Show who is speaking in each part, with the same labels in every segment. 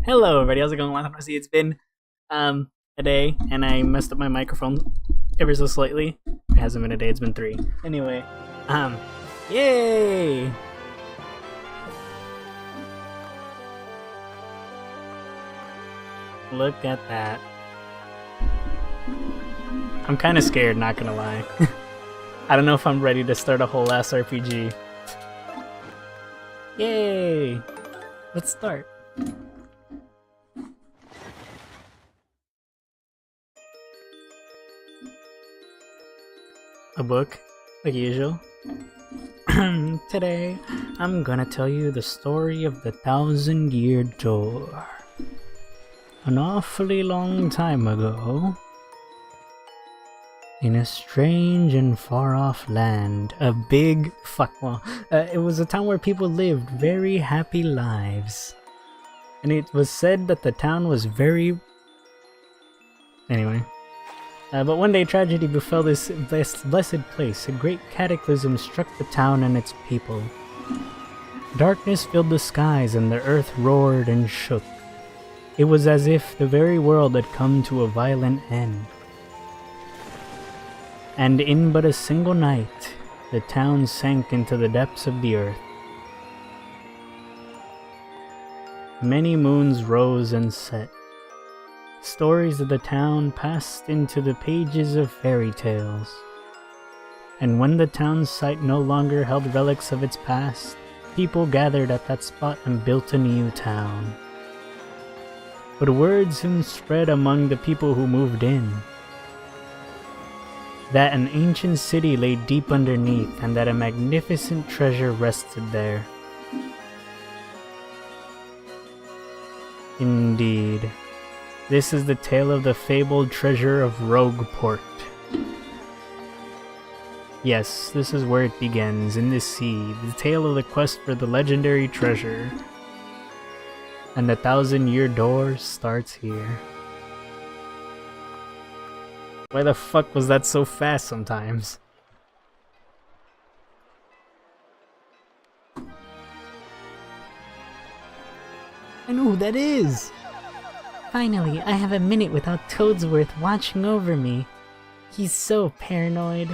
Speaker 1: Hello everybody, how's it going? Long time no see. It's been a day and I messed up my microphone ever so slightly. It hasn't been a day, it's been 3. Anyway, yay! Look at that. I'm kinda scared, not gonna lie. I don't know if I'm ready to start a whole ass RPG. Yay! Let's start. A book, like usual. Today, I'm gonna tell you the story of the 1,000-year door. An awfully long time ago, in a strange and far-off land, it was a town where people lived very happy lives. And it was said that the town was very... Anyway. But one day tragedy befell this blessed place. A great cataclysm struck the town and its people. Darkness filled the skies and the earth roared and shook. It was as if the very world had come to a violent end. And in but a single night, the town sank into the depths of the earth. Many moons rose and set. Stories of the town passed into the pages of fairy tales. And when the town's site no longer held relics of its past, people gathered at that spot and built a new town. But word soon spread among the people who moved in that an ancient city lay deep underneath and that a magnificent treasure rested there. Indeed. This is the tale of the fabled treasure of Rogueport. Yes, this is where it begins, in the sea, the tale of the quest for the legendary treasure. And the 1,000-year door starts here. Why the fuck was that so fast sometimes? I know who that is! Finally, I have a minute without Toadsworth watching over me. He's so paranoid.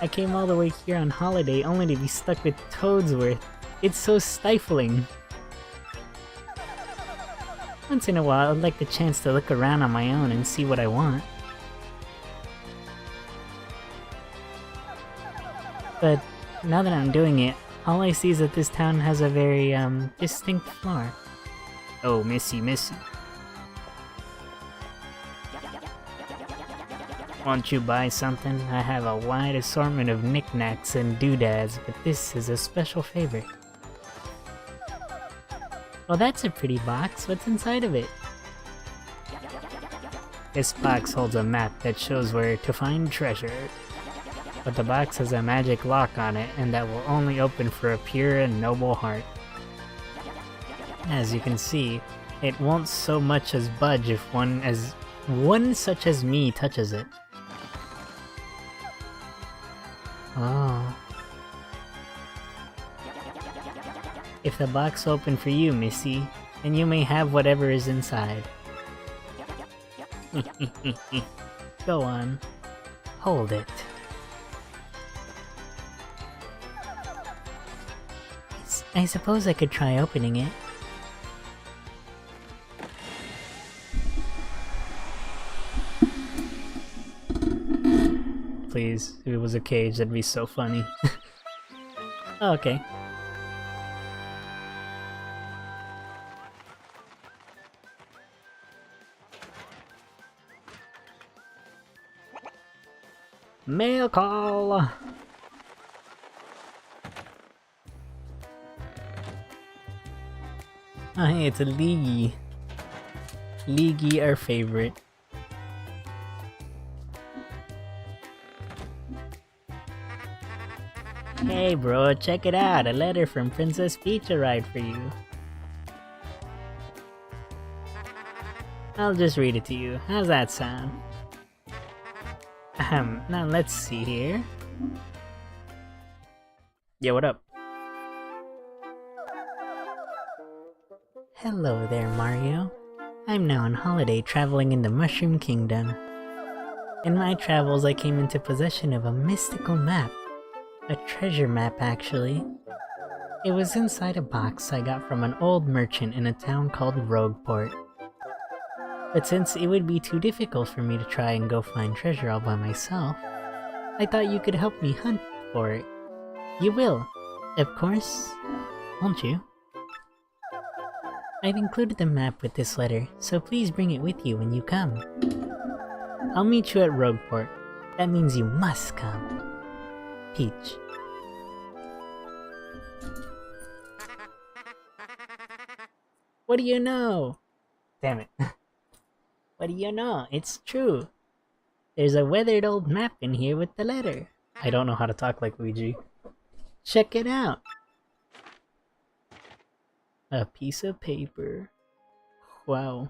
Speaker 1: I came all the way here on holiday only to be stuck with Toadsworth. It's so stifling. Once in a while, I'd like the chance to look around on my own and see what I want. But now that I'm doing it, all I see is that this town has a very, distinct floor. Oh, Missy. Want you buy something? I have a wide assortment of knickknacks and doodads, but this is a special favorite. Well, that's a pretty box. What's inside of it? This box holds a map that shows where to find treasure. But the box has a magic lock on it, and that will only open for a pure and noble heart. As you can see, it won't so much as budge if one such as me touches it. Oh. If the box opened for you, Missy, then you may have whatever is inside. Go on. Hold it. I suppose I could try opening it. Please, if it was a cage, that'd be so funny. Oh, okay. Mail call! Oh hey, it's a Leagy. Leagy, our favorite. Hey bro, check it out! A letter from Princess Peach arrived for you. I'll just read it to you. How's that sound? Now let's see here. Yeah, what up? Hello there, Mario. I'm now on holiday traveling in the Mushroom Kingdom. In my travels, I came into possession of a mystical map. A treasure map, actually. It was inside a box I got from an old merchant in a town called Rogueport. But since it would be too difficult for me to try and go find treasure all by myself, I thought you could help me hunt for it. You will, of course, won't you? I've included the map with this letter, so please bring it with you when you come. I'll meet you at Rogueport. That means you must come. Peach. What do you know? Damn it. What do you know? It's true. There's a weathered old map in here with the letter. I don't know how to talk like Luigi. Check it out. A piece of paper. Wow.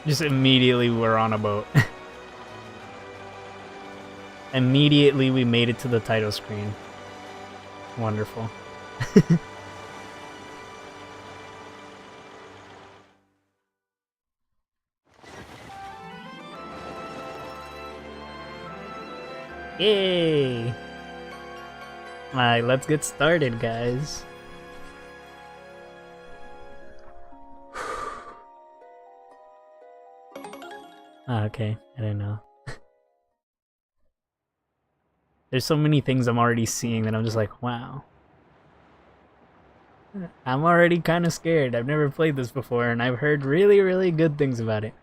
Speaker 1: Just immediately we're on a boat. Immediately we made it to the title screen. Wonderful. Yay! Alright, let's get started, guys. Okay, I don't know. There's so many things I'm already seeing that I'm just like, wow. I'm already kind of scared. I've never played this before, and I've heard really, really good things about it.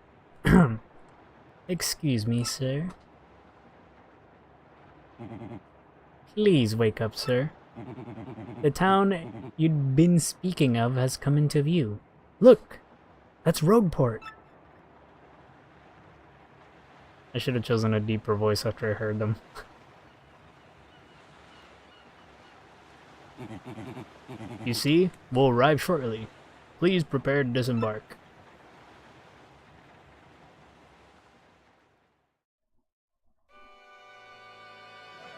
Speaker 1: Excuse me, sir. Please wake up, sir. The town you'd been speaking of has come into view. Look! That's Rogueport! I should have chosen a deeper voice after I heard them. You see, we'll arrive shortly. Please prepare to disembark.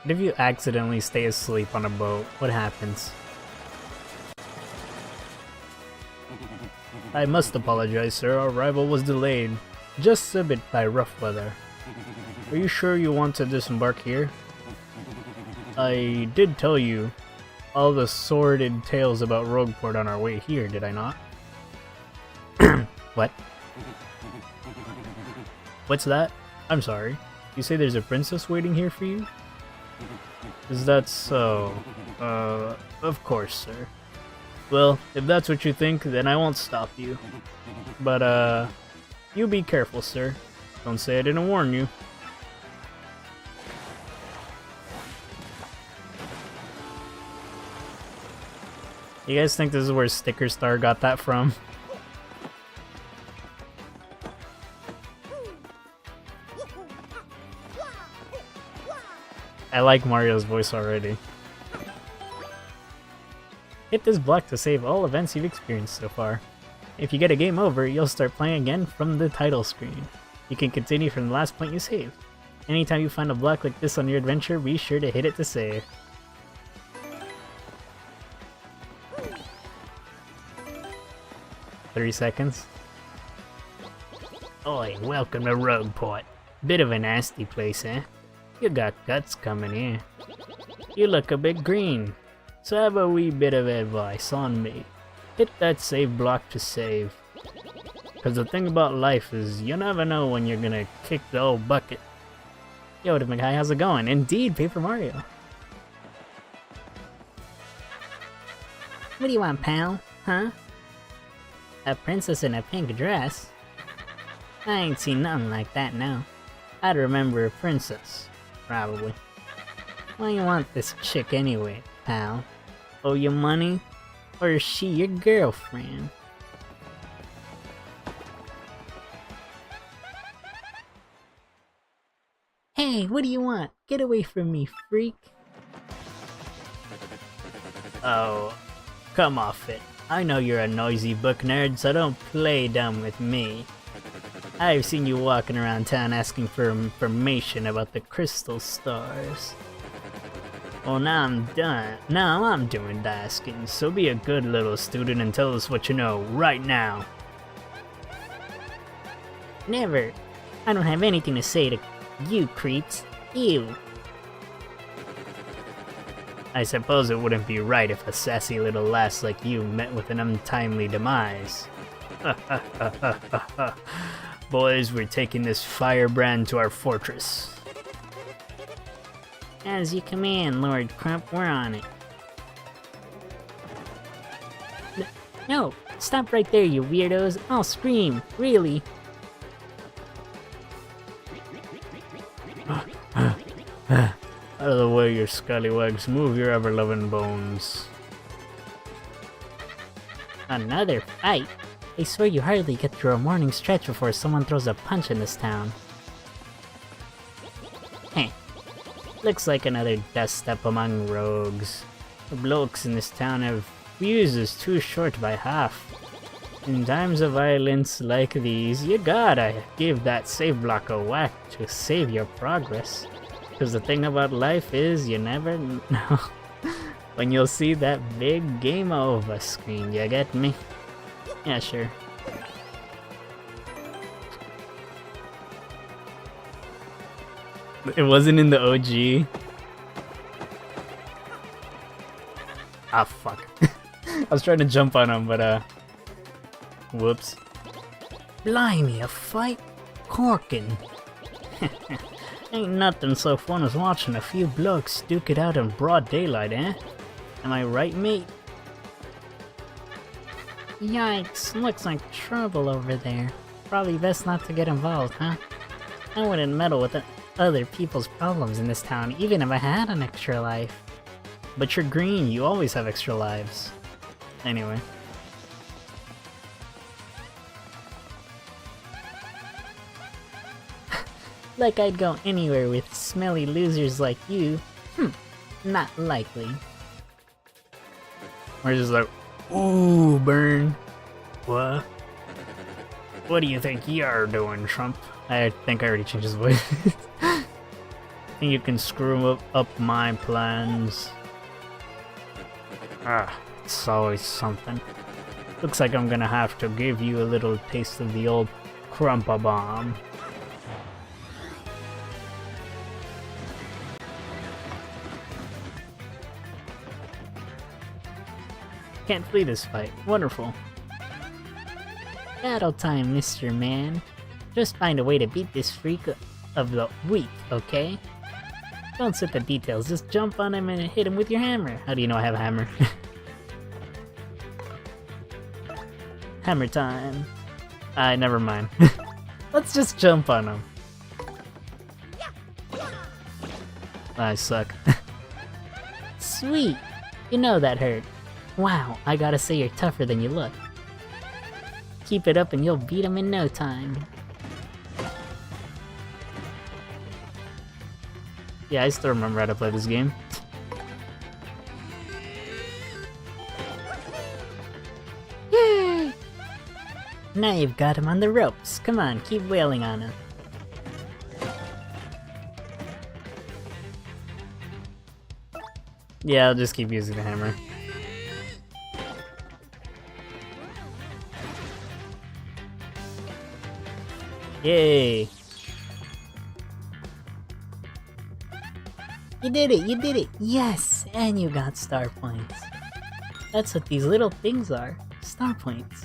Speaker 1: What if you accidentally stay asleep on a boat? What happens? I must apologize, sir. Our arrival was delayed just a bit by rough weather. Are you sure you want to disembark here? I did tell you all the sordid tales about Rogueport on our way here, did I not? What? What's that? I'm sorry. You say there's a princess waiting here for you? Is that so? Of course, sir. Well, if that's what you think, then I won't stop you. But, you be careful, sir. Don't say I didn't warn you. You guys think this is where Sticker Star got that from? I like Mario's voice already. Hit this block to save all events you've experienced so far. If you get a game over, you'll start playing again from the title screen. You can continue from the last point you saved. Anytime you find a block like this on your adventure, be sure to hit it to save. "30 seconds. Oi, welcome to Rogueport. Bit of a nasty place, eh? You got guts coming here. You look a bit green, so have a wee bit of advice on me. Hit that save block to save. Cause the thing about life is you never know when you're gonna kick the old bucket." Yo, Mackay, how's it going? Indeed, Paper Mario. What do you want, pal? Huh? A princess in a pink dress? I ain't seen nothing like that now. I'd remember a princess, probably. Why you want this chick anyway, pal? Owe you money? Or is she your girlfriend? Hey, what do you want? Get away from me, freak. Oh, come off it. I know you're a noisy book nerd, so don't play dumb with me. I've seen you walking around town asking for information about the crystal stars. Well, now I'm done. Now I'm doing the asking, so be a good little student and tell us what you know right now. Never. I don't have anything to say to you creeps. Ew. I suppose it wouldn't be right if a sassy little lass like you met with an untimely demise. Boys, we're taking this firebrand to our fortress. As you command, Lord Crump, we're on it. No, stop right there, you weirdos. I'll scream, really. Out of the way, you scallywags. Move your ever-loving bones. Another fight? I swear you hardly get through a morning stretch before someone throws a punch in this town. Heh. Looks like another dust up among rogues. The blokes in this town have fuses too short by half. In times of violence like these, you gotta give that save block a whack to save your progress. Because the thing about life is, you never know when you'll see that big game over screen, you get me? Yeah, sure. It wasn't in the OG. Ah, fuck. I was trying to jump on him, but whoops. Blimey, a fight? Corking. Ain't nothing so fun as watching a few blokes duke it out in broad daylight, eh? Am I right, mate? Yikes, looks like trouble over there. Probably best not to get involved, huh? I wouldn't meddle with other people's problems in this town, even if I had an extra life. But you're green, you always have extra lives. Anyway. Like I'd go anywhere with smelly losers like you. Not likely. We're just like, ooh, burn. What? What do you think you're doing, Trump? I think I already changed his voice. Think you can screw up my plans? Ah, it's always something. Looks like I'm gonna have to give you a little taste of the old Crumpa Bomb. Can't flee this fight. Wonderful. Battle time, Mr. Man. Just find a way to beat this freak of the week, okay? Don't set the details, just jump on him and hit him with your hammer. How do you know I have a hammer? Hammer time. Never mind. Let's just jump on him. I suck. Sweet! You know that hurt. Wow, I gotta say you're tougher than you look. Keep it up and you'll beat him in no time. Yeah, I still remember how to play this game. Yay! Now you've got him on the ropes. Come on, keep wailing on him. Yeah, I'll just keep using the hammer. Yay! You did it! You did it! Yes! And you got star points. That's what these little things are. Star points.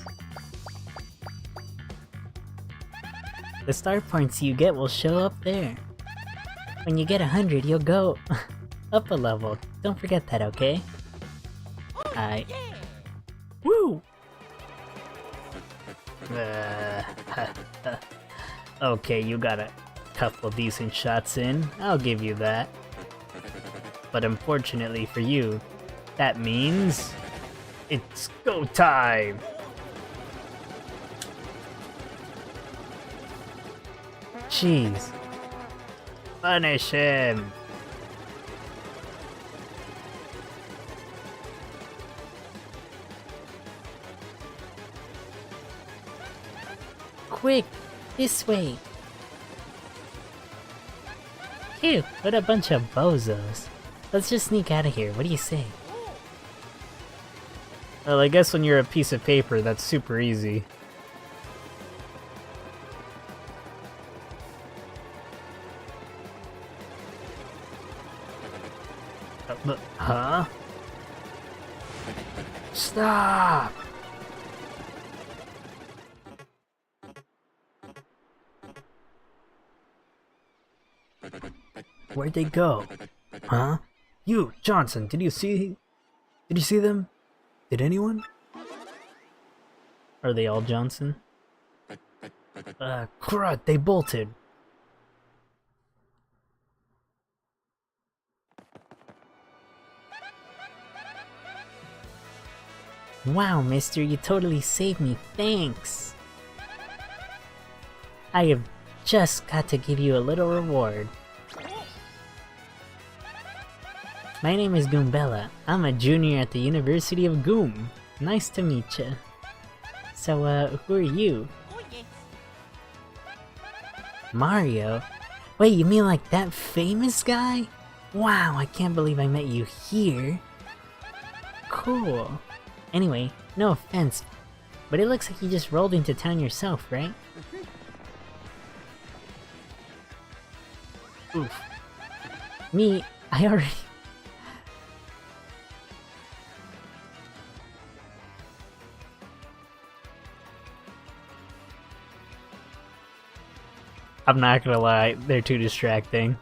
Speaker 1: The star points you get will show up there. When you get 100, you'll go up a level. Don't forget that, okay? Woo! Okay, you got a couple decent shots in. I'll give you that. But unfortunately for you, that means it's go time! Jeez. Punish him! Quick! This way! Phew, what a bunch of bozos. Let's just sneak out of here, what do you say? Well, I guess when you're a piece of paper, that's super easy. Huh? Stop! Where'd they go? Huh? You, Johnson, did you see them? Did anyone? Are they all Johnson? Crud, they bolted. Wow, mister, you totally saved me, thanks! I have just got to give you a little reward. My name is Goombella. I'm a junior at the University of Goom. Nice to meet ya. So, who are you? Mario? Wait, you mean like that famous guy? Wow, I can't believe I met you here. Cool. Anyway, no offense, but it looks like you just rolled into town yourself, right? Oof. Me, I already... I'm not gonna lie, they're too distracting.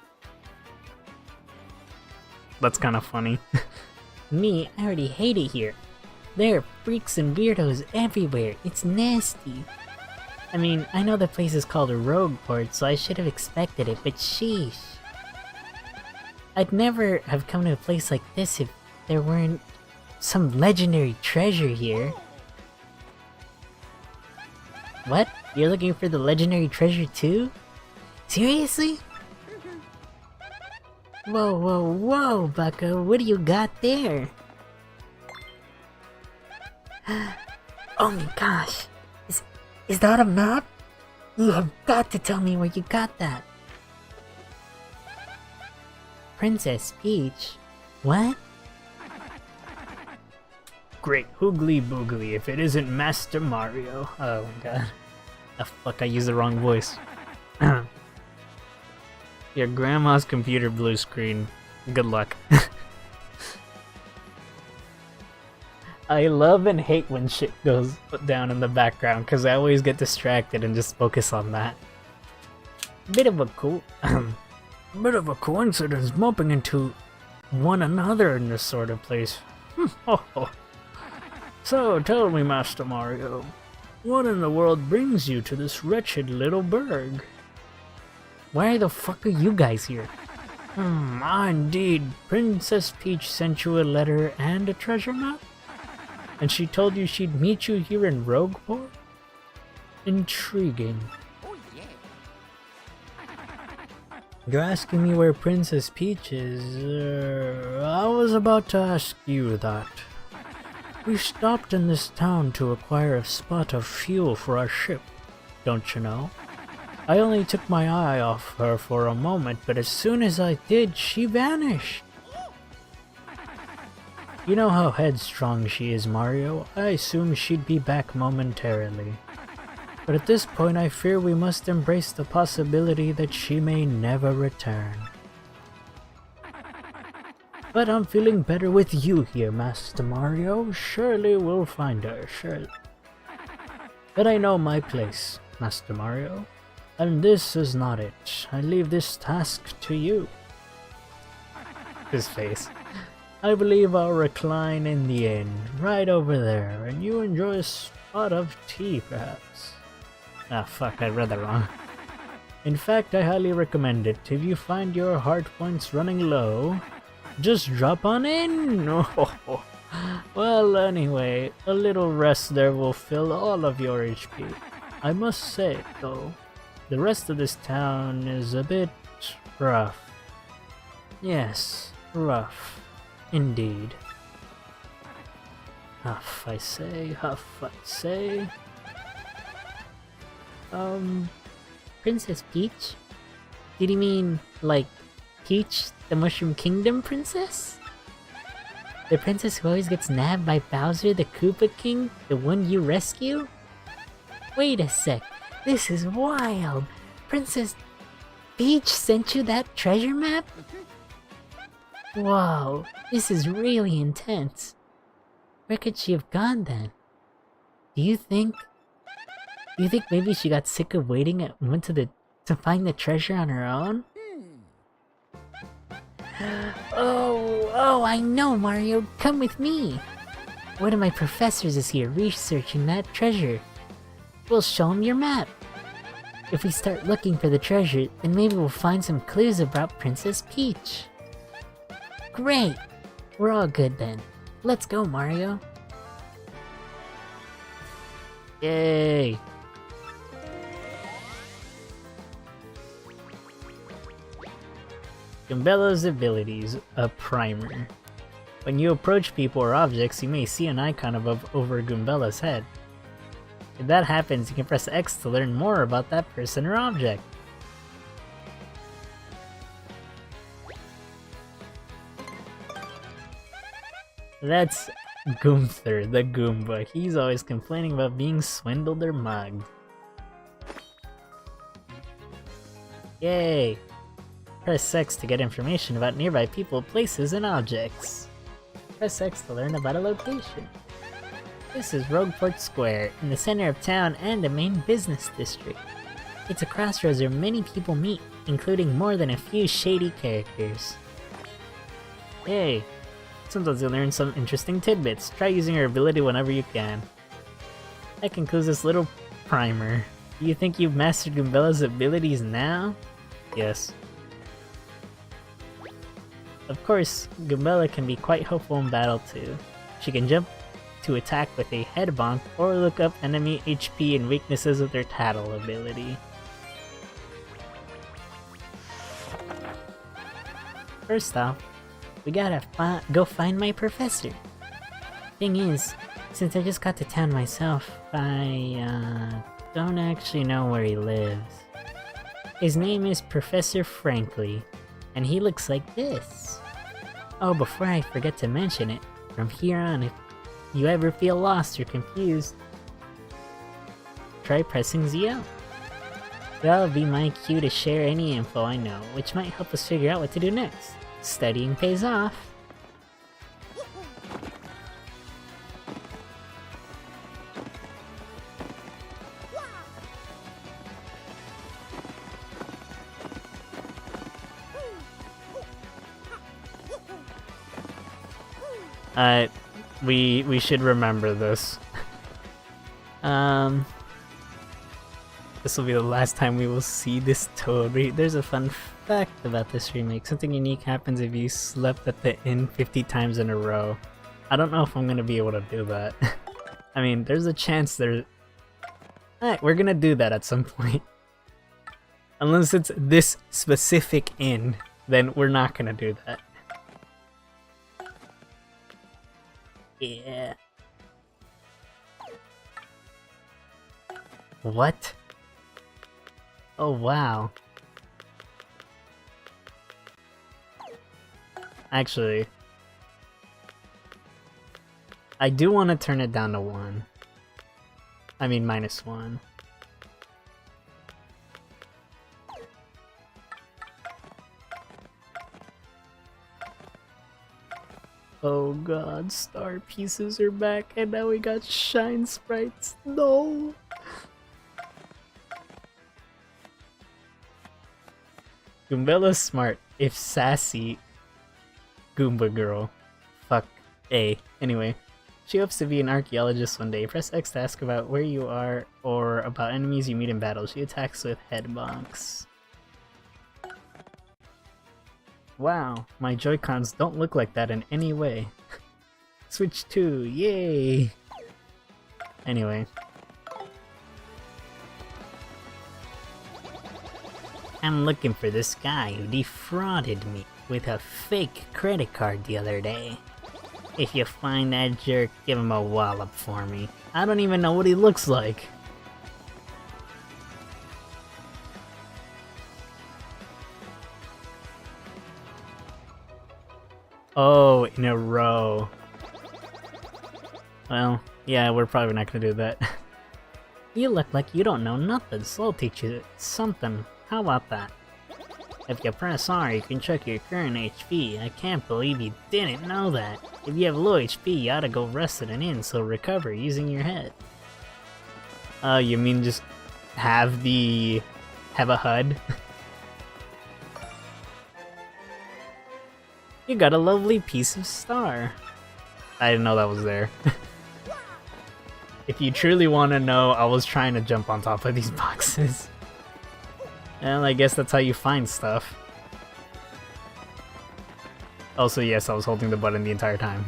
Speaker 1: That's kind of funny. Me, I already hate it here. There are freaks and weirdos everywhere. It's nasty. I mean, I know the place is called a Rogueport, so I should have expected it, but sheesh. I'd never have come to a place like this if there weren't some legendary treasure here. What? You're looking for the legendary treasure too? Seriously? Whoa, whoa, whoa, bucko, what do you got there? Oh my gosh, is that a map? You have got to tell me where you got that. Princess Peach? What? Great hoogly boogly if it isn't Master Mario. Oh my god. Oh fuck, I used the wrong voice. Your grandma's computer blue screen. Good luck. I love and hate when shit goes down in the background because I always get distracted and just focus on that. Bit of a coincidence bumping into one another in this sort of place. So tell me, Master Mario, what in the world brings you to this wretched little burg? Why the fuck are you guys here? Indeed. Princess Peach sent you a letter and a treasure map? And she told you she'd meet you here in Rogueport? Intriguing. You're asking me where Princess Peach is? I was about to ask you that. We stopped in this town to acquire a spot of fuel for our ship, don't you know? I only took my eye off her for a moment, but as soon as I did, she vanished. You know how headstrong she is, Mario. I assumed she'd be back momentarily. But at this point, I fear we must embrace the possibility that she may never return. But I'm feeling better with you here, Master Mario. Surely we'll find her, surely. But I know my place, Master Mario. And this is not it. I leave this task to you. His face. I believe I'll recline in the inn, right over there, and you enjoy a spot of tea, perhaps. Ah, fuck, I read that wrong. In fact, I highly recommend it. If you find your heart points running low, just drop on in. Oh. Well, anyway, a little rest there will fill all of your HP. I must say, though, the rest of this town is a bit rough. Yes, rough. Indeed. Huff, I say, huff, I say.
Speaker 2: Princess Peach? Did he mean, like, Peach, the Mushroom Kingdom princess? The princess who always gets nabbed by Bowser the Koopa King? The one you rescue? Wait a sec, this is wild! Princess Peach sent you that treasure map? Whoa, this is really intense. Where could she have gone then? Do you think maybe she got sick of waiting and went to find the treasure on her own? Oh, I know, Mario. Come with me. One of my professors is here researching that treasure. We'll show him your map. If we start looking for the treasure, then maybe we'll find some clues about Princess Peach. Great! We're all good then. Let's go, Mario.
Speaker 1: Yay! Gumbella's abilities, a primer. When you approach people or objects, you may see an icon over Gumbella's head. If that happens, you can press X to learn more about that person or object. That's Goomther, the Goomba. He's always complaining about being swindled or mugged. Yay! Press X to get information about nearby people, places, and objects. Press X to learn about a location. This is Rogueport Square, in the center of town and the main business district. It's a crossroads where many people meet, including more than a few shady characters. Yay! Sometimes you'll learn some interesting tidbits. Try using your ability whenever you can. That concludes this little primer. Do you think you've mastered Gumbella's abilities now? Yes. Of course, Gumbella can be quite helpful in battle too. She can jump to attack with a head bonk or look up enemy HP and weaknesses with her tattle ability. First off, we gotta go find my professor. Thing is, since I just got to town myself, I don't actually know where he lives. His name is Professor Frankly, and he looks like this. Oh, before I forget to mention it, from here on, if you ever feel lost or confused, try pressing ZL. That'll be my cue to share any info I know, which might help us figure out what to do next. Studying pays off. We should remember this. This will be the last time we will see this toad. There's a fun fact about this remake. Something unique happens if you slept at the inn 50 times in a row. I don't know if I'm gonna be able to do that. I mean, there's a chance there... Alright, we're gonna do that at some point. Unless it's this specific inn, then we're not gonna do that. Yeah. What? Oh wow. Actually, I do want to turn it down to 1. I mean -1. Oh god, star pieces are back and now we got shine sprites. No! Goombella's smart if sassy Goomba girl. Fuck A. Anyway, she hopes to be an archaeologist one day. Press X to ask about where you are or about enemies you meet in battle. She attacks with head bonks. Wow, my Joy-Cons don't look like that in any way. Switch 2, yay! Anyway. I'm looking for this guy who defrauded me with a fake credit card the other day. If you find that jerk, give him a wallop for me. I don't even know what he looks like. Oh, in a row. Well, yeah, we're probably not gonna do that. You look like you don't know nothing, so I'll teach you something. How about that? If you press R, you can check your current HP. I can't believe you didn't know that. If you have low HP, you ought to go rest at an inn, so recover using your head. Oh, you mean just have a HUD? You got a lovely piece of star. I didn't know that was there. If you truly want to know, I was trying to jump on top of these boxes. Well, I guess that's how you find stuff. Also, yes, I was holding the button the entire time.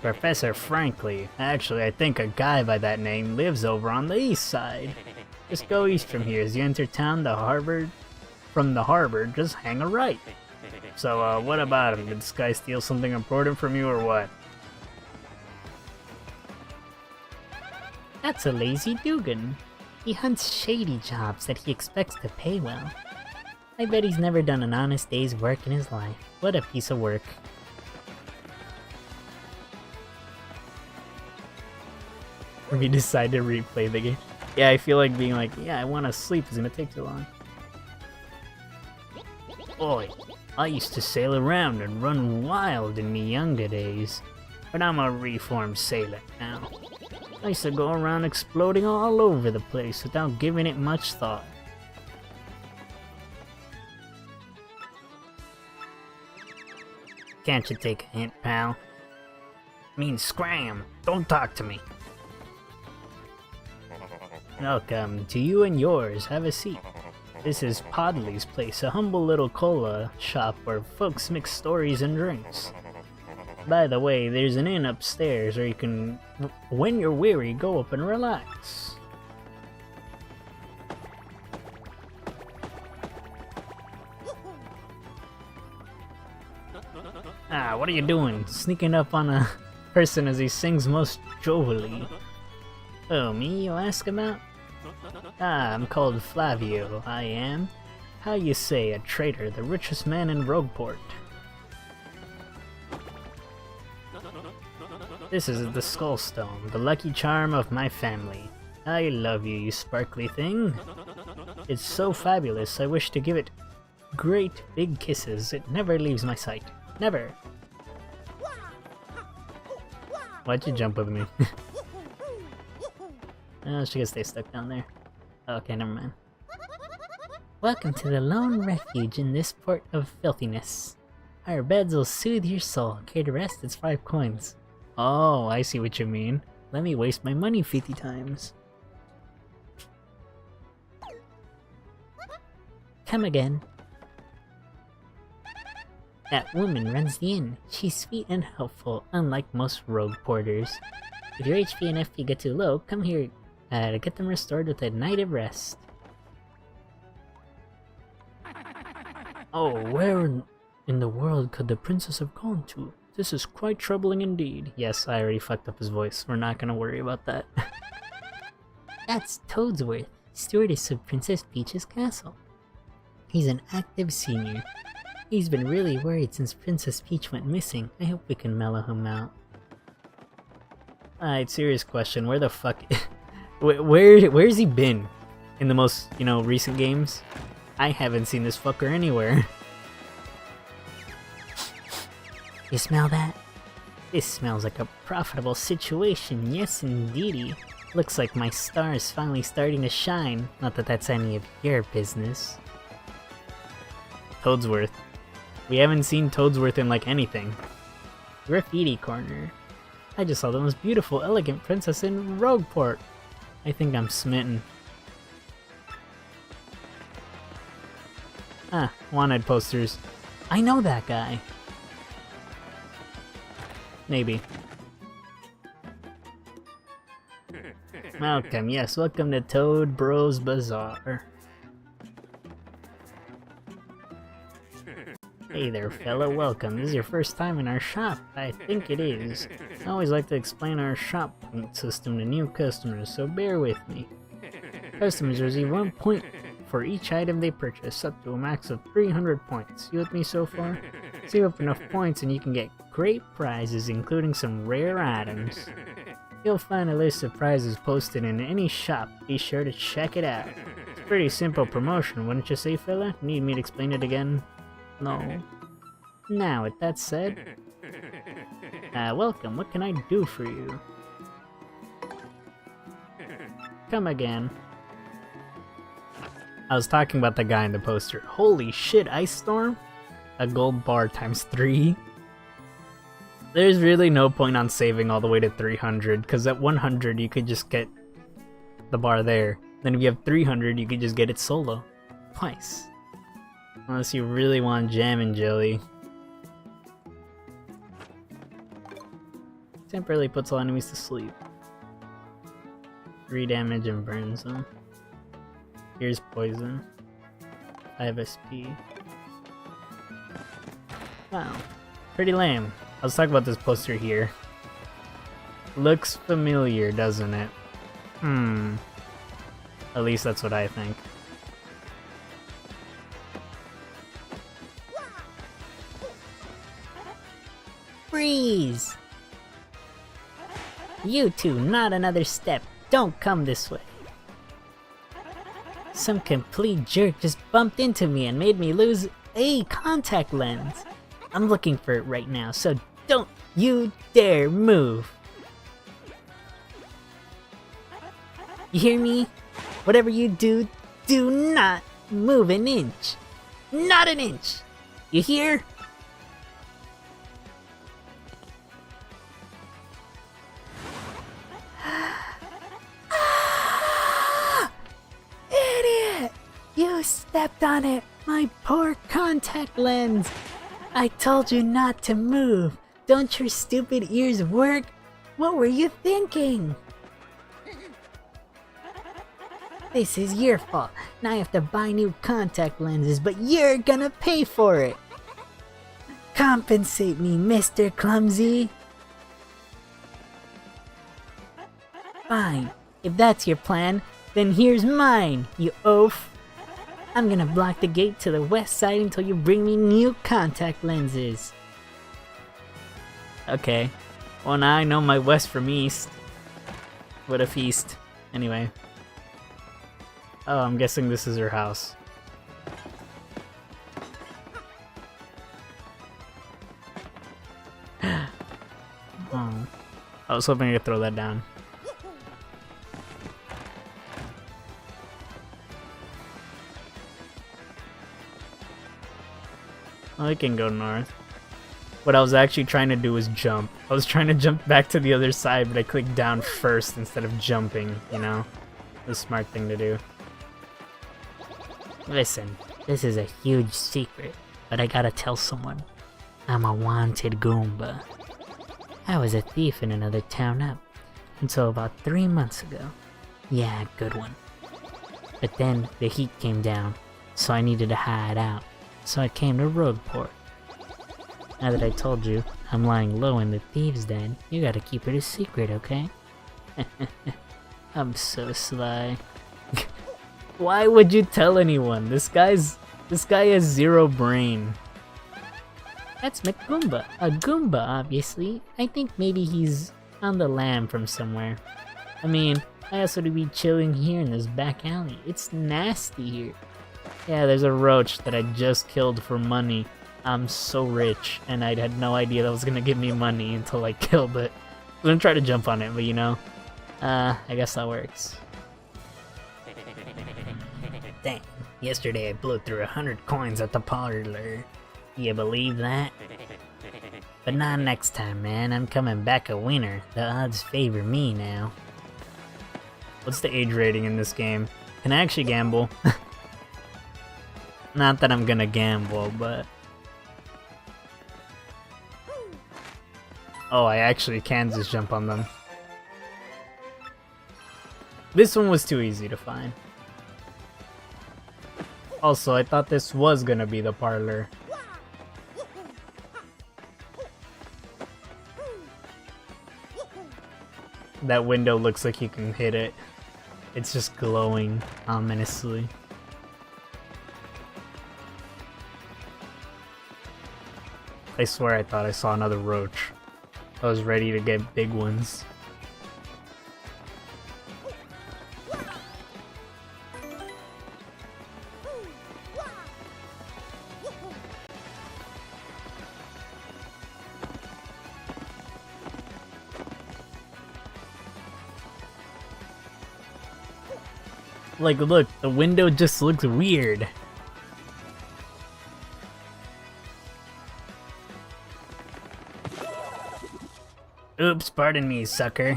Speaker 1: Professor Frankly. Actually, I think a guy by that name lives over on the east side. Just go east from here. As you enter town, from the harbor, just hang a right. So, what about him? Did this guy steal something important from you or what?
Speaker 2: That's a lazy Dugan. He hunts shady jobs that he expects to pay well. I bet he's never done an honest day's work in his life. What a piece of work.
Speaker 1: We decide to replay the game. Yeah, I feel like being like, yeah, I want to sleep is gonna take too long. Boy, I used to sail around and run wild in me younger days, but I'm a reformed sailor now. I used to go around exploding all over the place without giving it much thought. Can't you take a hint, pal? Scram! Don't talk to me! Welcome to you and yours. Have a seat. This is Podley's place, a humble little cola shop where folks mix stories and drinks. By the way, there's an inn upstairs where you can, when you're weary, go up and relax. Ah, what are you doing? Sneaking up on a person as he sings most jovially. Oh, me, you ask about? Ah, I'm called Flavio, I am. How you say, a trader, the richest man in Rogueport. This is the Skull Stone, the lucky charm of my family. I love you, you sparkly thing. It's so fabulous, I wish to give it great big kisses. It never leaves my sight. Never. Why'd you jump with me? Oh, she can stay stuck down there. Okay, never mind.
Speaker 2: Welcome to the lone refuge in this port of filthiness. Our beds will soothe your soul. Care to rest? It's 5 coins.
Speaker 1: Oh, I see what you mean. Let me waste my money 50 times.
Speaker 2: Come again. That woman runs the inn. She's sweet and helpful, unlike most rogue porters. If your HP and FP get too low, come here to get them restored with a night of rest.
Speaker 1: Oh, where in the world could the princess have gone to? This is quite troubling indeed. Yes, I already fucked up his voice. We're not gonna worry about that.
Speaker 2: That's Toadsworth, stewardess of Princess Peach's castle. He's an active senior. He's been really worried since Princess Peach went missing. I hope we can mellow him out.
Speaker 1: Alright, serious question. Where the fuck... where's he been? In the most, recent games? I haven't seen this fucker anywhere.
Speaker 2: You smell that? This smells like a profitable situation, yes indeedy. Looks like my star is finally starting to shine. Not that that's any of your business.
Speaker 1: Toadsworth. We haven't seen Toadsworth in, anything.
Speaker 2: Graffiti corner.
Speaker 1: I just saw the most beautiful, elegant princess in Rogueport. I think I'm smitten. Ah, wanted posters. I know that guy. Maybe. Welcome, yes, welcome to Toad Bros Bazaar. Hey there, fella, welcome. This is your first time in our shop. I think it is. I always like to explain our shop system to new customers, so bear with me. Customers receive 1 point for each item they purchase, up to a max of 300 points. You with me so far? Save up enough points and you can get great prizes, including some rare items. You'll find a list of prizes posted in any shop. Be sure to check it out. It's a pretty simple promotion, wouldn't you say, fella? Need me to explain it again? No. Now, with that said, welcome. What can I do for you? Come again. I was talking about the guy in the poster. Holy shit, Ice Storm? A gold bar times 3? There's really no point on saving all the way to 300, because at 100 you could just get the bar there. Then if you have 300, you could just get it solo. Twice. Unless you really want Jam and Jelly. Temporarily puts all enemies to sleep. 3 damage and burns them. Here's poison. 5 SP. Wow. Pretty lame. I was talking about this poster here. Looks familiar, doesn't it? At least that's what I think.
Speaker 2: Freeze! You two, not another step. Don't come this way. Some complete jerk just bumped into me and made me lose a contact lens. I'm looking for it right now, so don't you dare move. You hear me? Whatever you do, do not move an inch. Not an inch! You hear? Idiot! You stepped on it! My poor contact lens! I told you not to move! Don't your stupid ears work? What were you thinking? This is your fault. Now I have to buy new contact lenses, but you're gonna pay for it! Compensate me, Mr. Clumsy! Fine. If that's your plan, then here's mine, you oaf! I'm gonna block the gate to the west side until you bring me new contact lenses.
Speaker 1: Okay. Well, now I know my west from east. What a feast. Anyway. Oh, I'm guessing this is her house. Oh. I was hoping I could throw that down. Well, I can go north. What I was actually trying to do was jump. I was trying to jump back to the other side, but I clicked down first instead of jumping, you know? The smart thing to do.
Speaker 2: Listen, This is a huge secret, but I gotta tell someone. I'm a wanted Goomba. I was a thief in another town up, until about 3 months ago. Yeah, good one. But then the heat came down, so I needed to hide out, so I came to Rogueport. Now that I told you, I'm lying low in the thieves' den, you gotta keep it a secret, okay? I'm so sly.
Speaker 1: Why would you tell anyone? This guy has zero brain.
Speaker 2: That's McGoomba. A Goomba, obviously. I think maybe he's on the lam from somewhere. I mean, I also to be chilling here in this back alley. It's nasty here.
Speaker 1: Yeah, there's a roach that I just killed for money. I'm so rich, and I had no idea that was gonna give me money until I killed it. I was gonna try to jump on it, but you know, I guess that works.
Speaker 2: Dang, yesterday I blew through 100 coins at the parlor. You believe that? But not next time, man. I'm coming back a winner. The odds favor me now.
Speaker 1: What's the age rating in this game? Can I actually gamble? Not that I'm gonna gamble, but... Oh, I actually can just jump on them. This one was too easy to find. Also, I thought this was gonna be the parlor. That window looks like you can hit it. It's just glowing ominously. I swear I thought I saw another roach. I was ready to get big ones. Like, look, the window just looks weird. Oops, pardon me, sucker.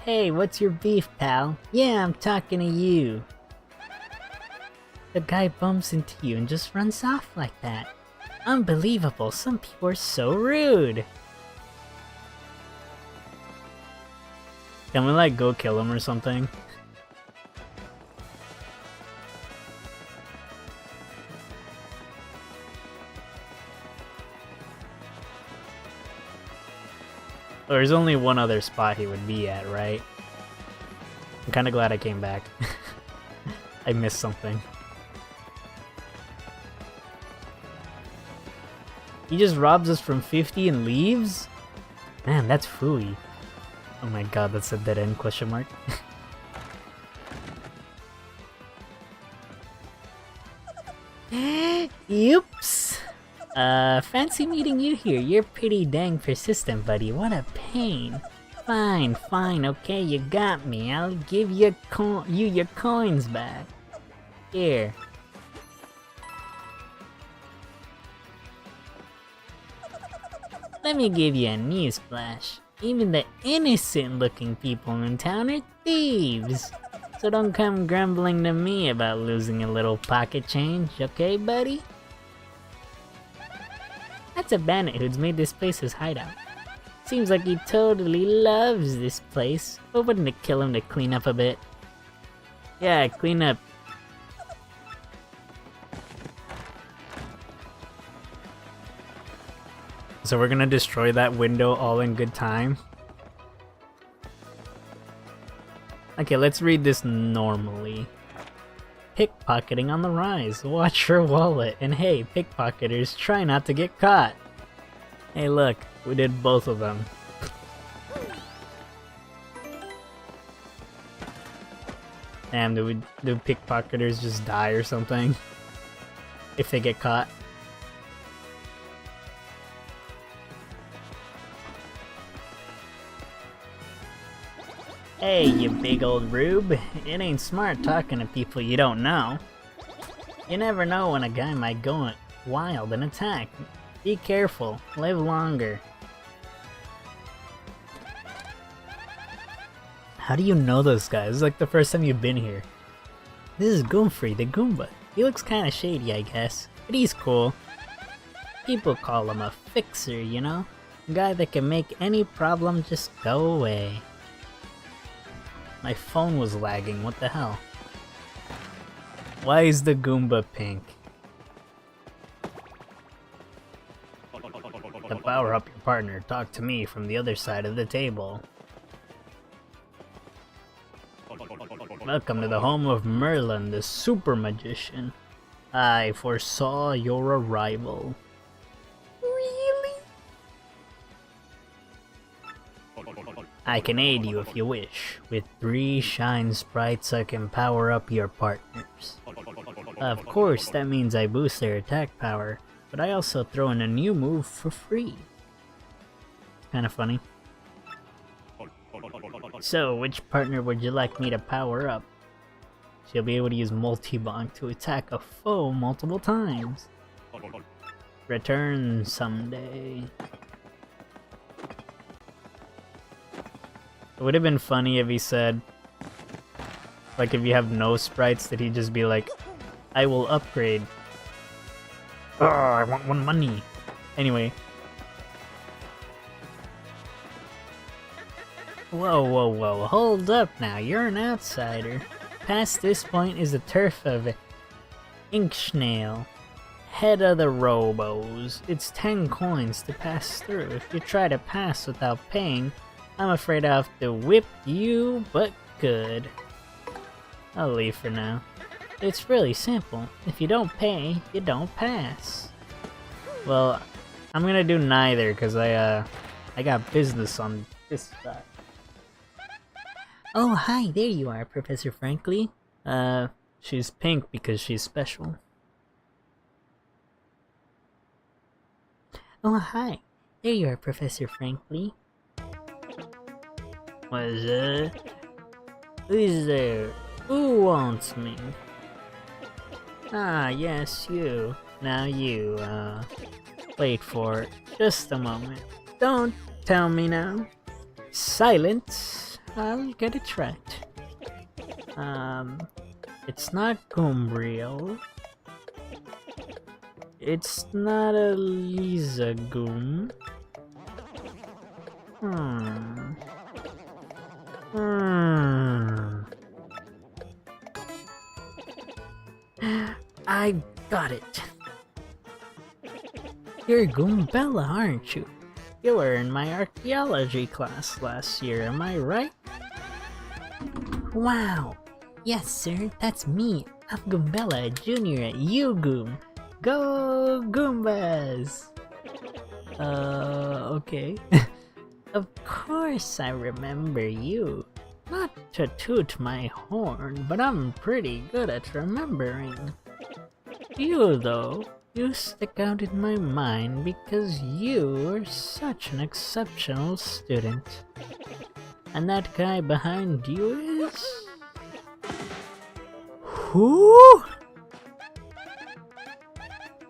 Speaker 2: Hey, what's your beef, pal? Yeah, I'm talking to you. The guy bumps into you and just runs off like that. Unbelievable, some people are so rude.
Speaker 1: Can we, like, go kill him or something? There's only one other spot he would be at, right? I'm kinda glad I came back. I missed something. He just robs us from 50 and leaves? Man, that's fooey. Oh my god, that's a dead end question mark.
Speaker 2: Oops. Fancy meeting you here. You're pretty dang persistent, buddy. What a pain. Fine, okay, you got me. I'll give you your coins back. Here. Let me give you a newsflash. Even the innocent-looking people in town are thieves. So don't come grumbling to me about losing a little pocket change, okay, buddy? That's a bandit who's made this place his hideout. Seems like he totally loves this place. But wouldn't it kill him to clean up a bit? Yeah, clean up. So we're gonna destroy that window all in good time? Okay, let's read this normally. Pickpocketing on the rise. Watch your wallet. And hey, pickpocketers, try not to get caught. Hey look, we did both of them. Damn, do pickpocketers just die or something? If they get caught? Hey, you big old rube. It ain't smart talking to people you don't know. You never know when a guy might go wild and attack. Be careful. Live longer. How do you know those guys? It's like the first time you've been here. This is Goomfrey, the Goomba.
Speaker 1: He looks kinda shady, I guess, but he's cool. People call him a fixer, you know? A guy that can make any problem just go away. My phone was lagging, what the hell? Why is the Goomba pink? To power up your partner, talk to me from the other side of the table. Welcome to the home of Merlin, the super magician. I foresaw your arrival. Really? I can aid you if you wish. With 3 shine sprites I can power up your partners. Of course, that means I boost their attack power, but I also throw in a new move for free. Kinda funny. So, which partner would you like me to power up? She'll be able to use multi-bonk to attack a foe multiple times. Return someday. It would have been funny if he said, like if you have no sprites, that he'd just be like, I will upgrade. Oh, I want 1 money. Anyway. Whoa, whoa, whoa, hold up now, you're an outsider. Past this point is the turf of Inksnail, head of the Robos. It's 10 coins to pass through. If you try to pass without paying, I'm afraid I'll have to whip you, but good. I'll leave for now. It's really simple. If you don't pay, you don't pass. Well, I'm gonna do neither, cause I got business on this side.
Speaker 2: Oh, hi, there you are, Professor Frankly.
Speaker 1: She's pink because she's special.
Speaker 2: Oh, hi, there you are, Professor Frankly.
Speaker 1: What's that? Who's there? Who wants me? Ah, yes, you. Now you, wait for it. Just a moment. Don't tell me now. Silence. I'll get it right. It's not Goombriel. It's not a Lisa Goom. I got it. You're Goombella, aren't you? You were in my archaeology class last year, am I right?
Speaker 2: Wow. Yes, sir, that's me. I'm Goombella, a junior at UGoom.
Speaker 1: Go Goombas! Okay.
Speaker 2: Of course I remember you.
Speaker 1: Not to toot my horn, but I'm pretty good at remembering. You, though, you stick out in my mind because you are such an exceptional student. And that guy behind you is... Who?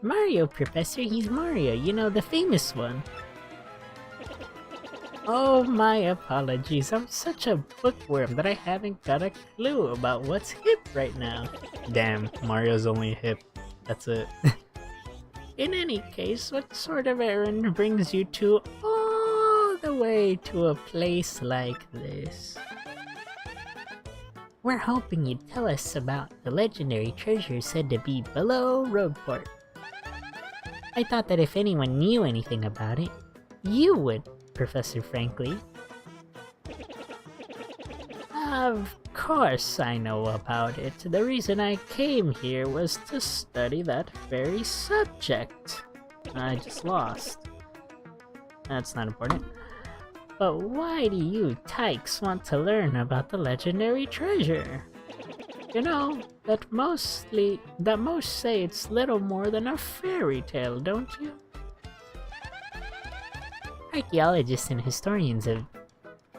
Speaker 2: Mario, Professor, he's Mario, you know, the famous one.
Speaker 1: Oh, my apologies. I'm such a bookworm that I haven't got a clue about what's hip right now. Damn, Mario's only hip. That's it. In any case, what sort of errand brings you to all the way to a place like this?
Speaker 2: We're hoping you'd tell us about the legendary treasure said to be below Rogueport. I thought that if anyone knew anything about it, you would, Professor Frankly.
Speaker 1: Of course I know about it. The reason I came here was to study that very subject. I just lost. That's not important. But why do you tykes want to learn about the legendary treasure? You know, that most say it's little more than a fairy tale, don't you?
Speaker 2: Archaeologists and historians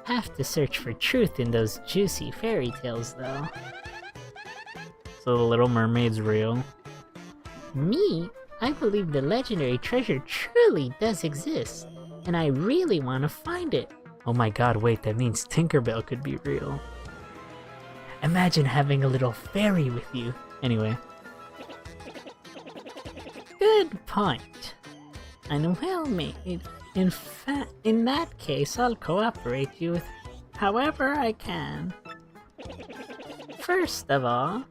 Speaker 2: have to search for truth in those juicy fairy tales, though.
Speaker 1: So the Little Mermaid's real?
Speaker 2: Me? I believe the legendary treasure truly does exist, and I really want to find it.
Speaker 1: Oh my god, wait, that means Tinkerbell could be real. Imagine having a little fairy with you. Anyway.
Speaker 2: Good point. And well made. In that case, I'll cooperate you with however I can. First of all,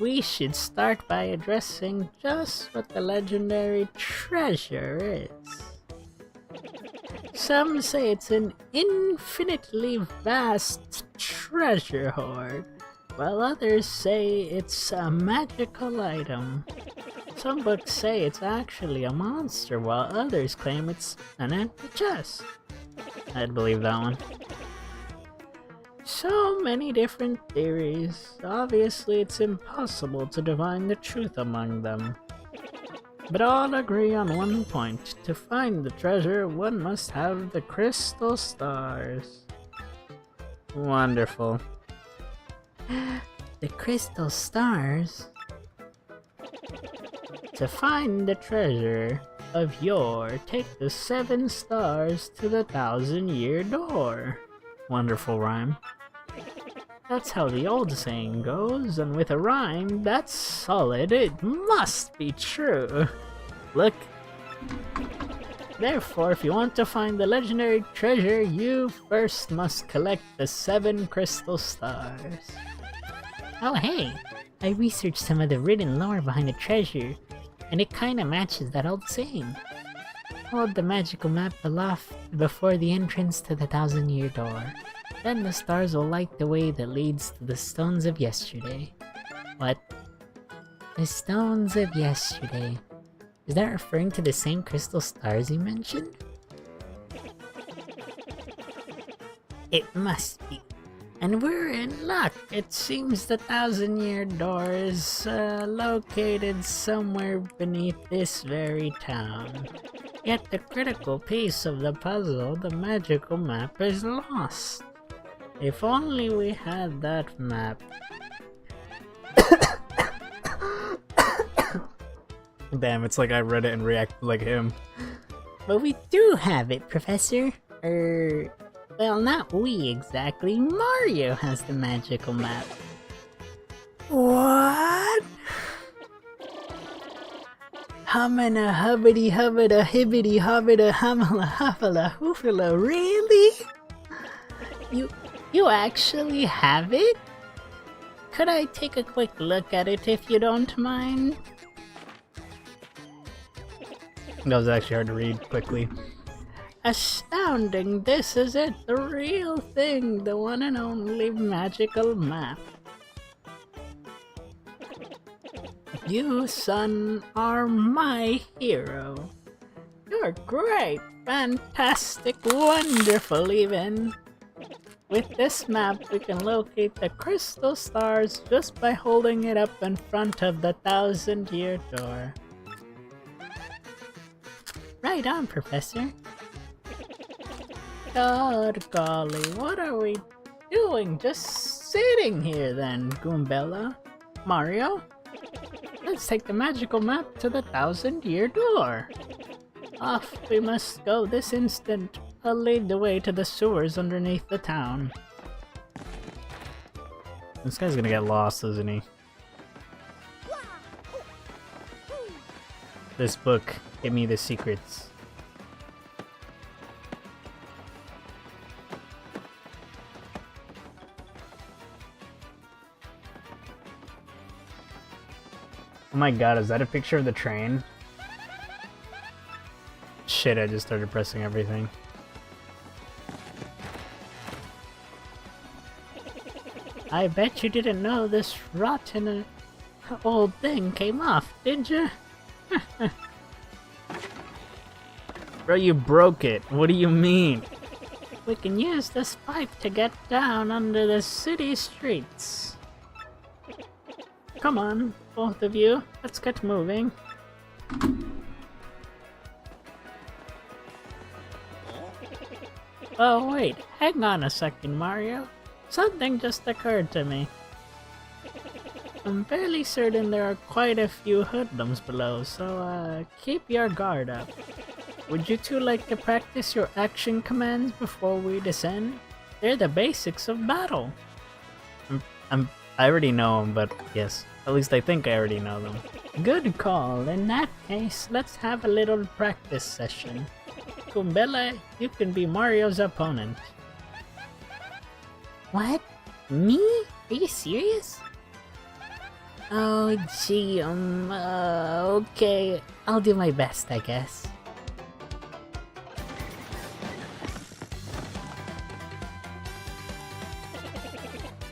Speaker 2: we should start by addressing just what the legendary treasure is. Some say it's an infinitely vast treasure hoard, while others say it's a magical item. Some books say it's actually a monster, while others claim it's an empty chest. I'd believe that one. So many different theories. Obviously, it's impossible to divine the truth among them. But all agree on one point. To find the treasure, one must have the crystal stars. Wonderful. The crystal stars? To find the treasure of yore, take the 7 stars to the 1,000-year door. Wonderful rhyme. That's how the old saying goes, and with a rhyme that's solid, it must be true. Look. Therefore, if you want to find the legendary treasure, you first must collect the 7 crystal stars. Oh hey, I researched some of the written lore behind the treasure, and it kinda matches that old saying. Hold the magical map aloft before the entrance to the 1,000-year door. Then the stars will light the way that leads to the stones of yesterday. What? The stones of yesterday. Is that referring to the same crystal stars you mentioned? It must be. And we're in luck. It seems the 1,000-year door is located somewhere beneath this very town. Yet the critical piece of the puzzle, the magical map, is lost. If only we had that map.
Speaker 1: Damn, it's like I read it and reacted like him.
Speaker 2: But we do have it, Professor. Well, not we exactly. Mario has the magical map.
Speaker 1: What? Hummina hubbity hubbida hibbity hobbida hummala huffala hoofala, really?
Speaker 2: You actually have it? Could I take a quick look at it if you don't mind?
Speaker 1: That was actually hard to read quickly.
Speaker 2: Astounding, this is it, the real thing, the one and only magical map. You, son, are my hero. You're great, fantastic, wonderful even. With this map, we can locate the crystal stars just by holding it up in front of the 1,000-year door. Right on, Professor. God golly, what are we doing? Just sitting here then, Goombella. Mario? Let's take the magical map to the 1,000-year door. Off we must go this instant. I'll lead the way to the sewers underneath the town.
Speaker 1: This guy's gonna get lost, isn't he? This book, give me the secrets. Oh my god, is that a picture of the train? Shit, I just started pressing everything.
Speaker 2: I bet you didn't know this rotten old thing came off, did you?
Speaker 1: Bro, you broke it. What do you mean?
Speaker 2: We can use this pipe to get down under the city streets. Come on, both of you, let's get moving. Oh wait, hang on a second, Mario. Something just occurred to me. I'm fairly certain there are quite a few hoodlums below, so keep your guard up. Would you two like to practice your action commands before we descend? They're the basics of battle.
Speaker 1: I already know them, but yes. At least I think I already know them. Good call. In that case, let's have a little practice session. Kumbela, you can be Mario's opponent.
Speaker 2: What? Me? Are you serious? Oh, gee, okay. I'll do my best, I guess.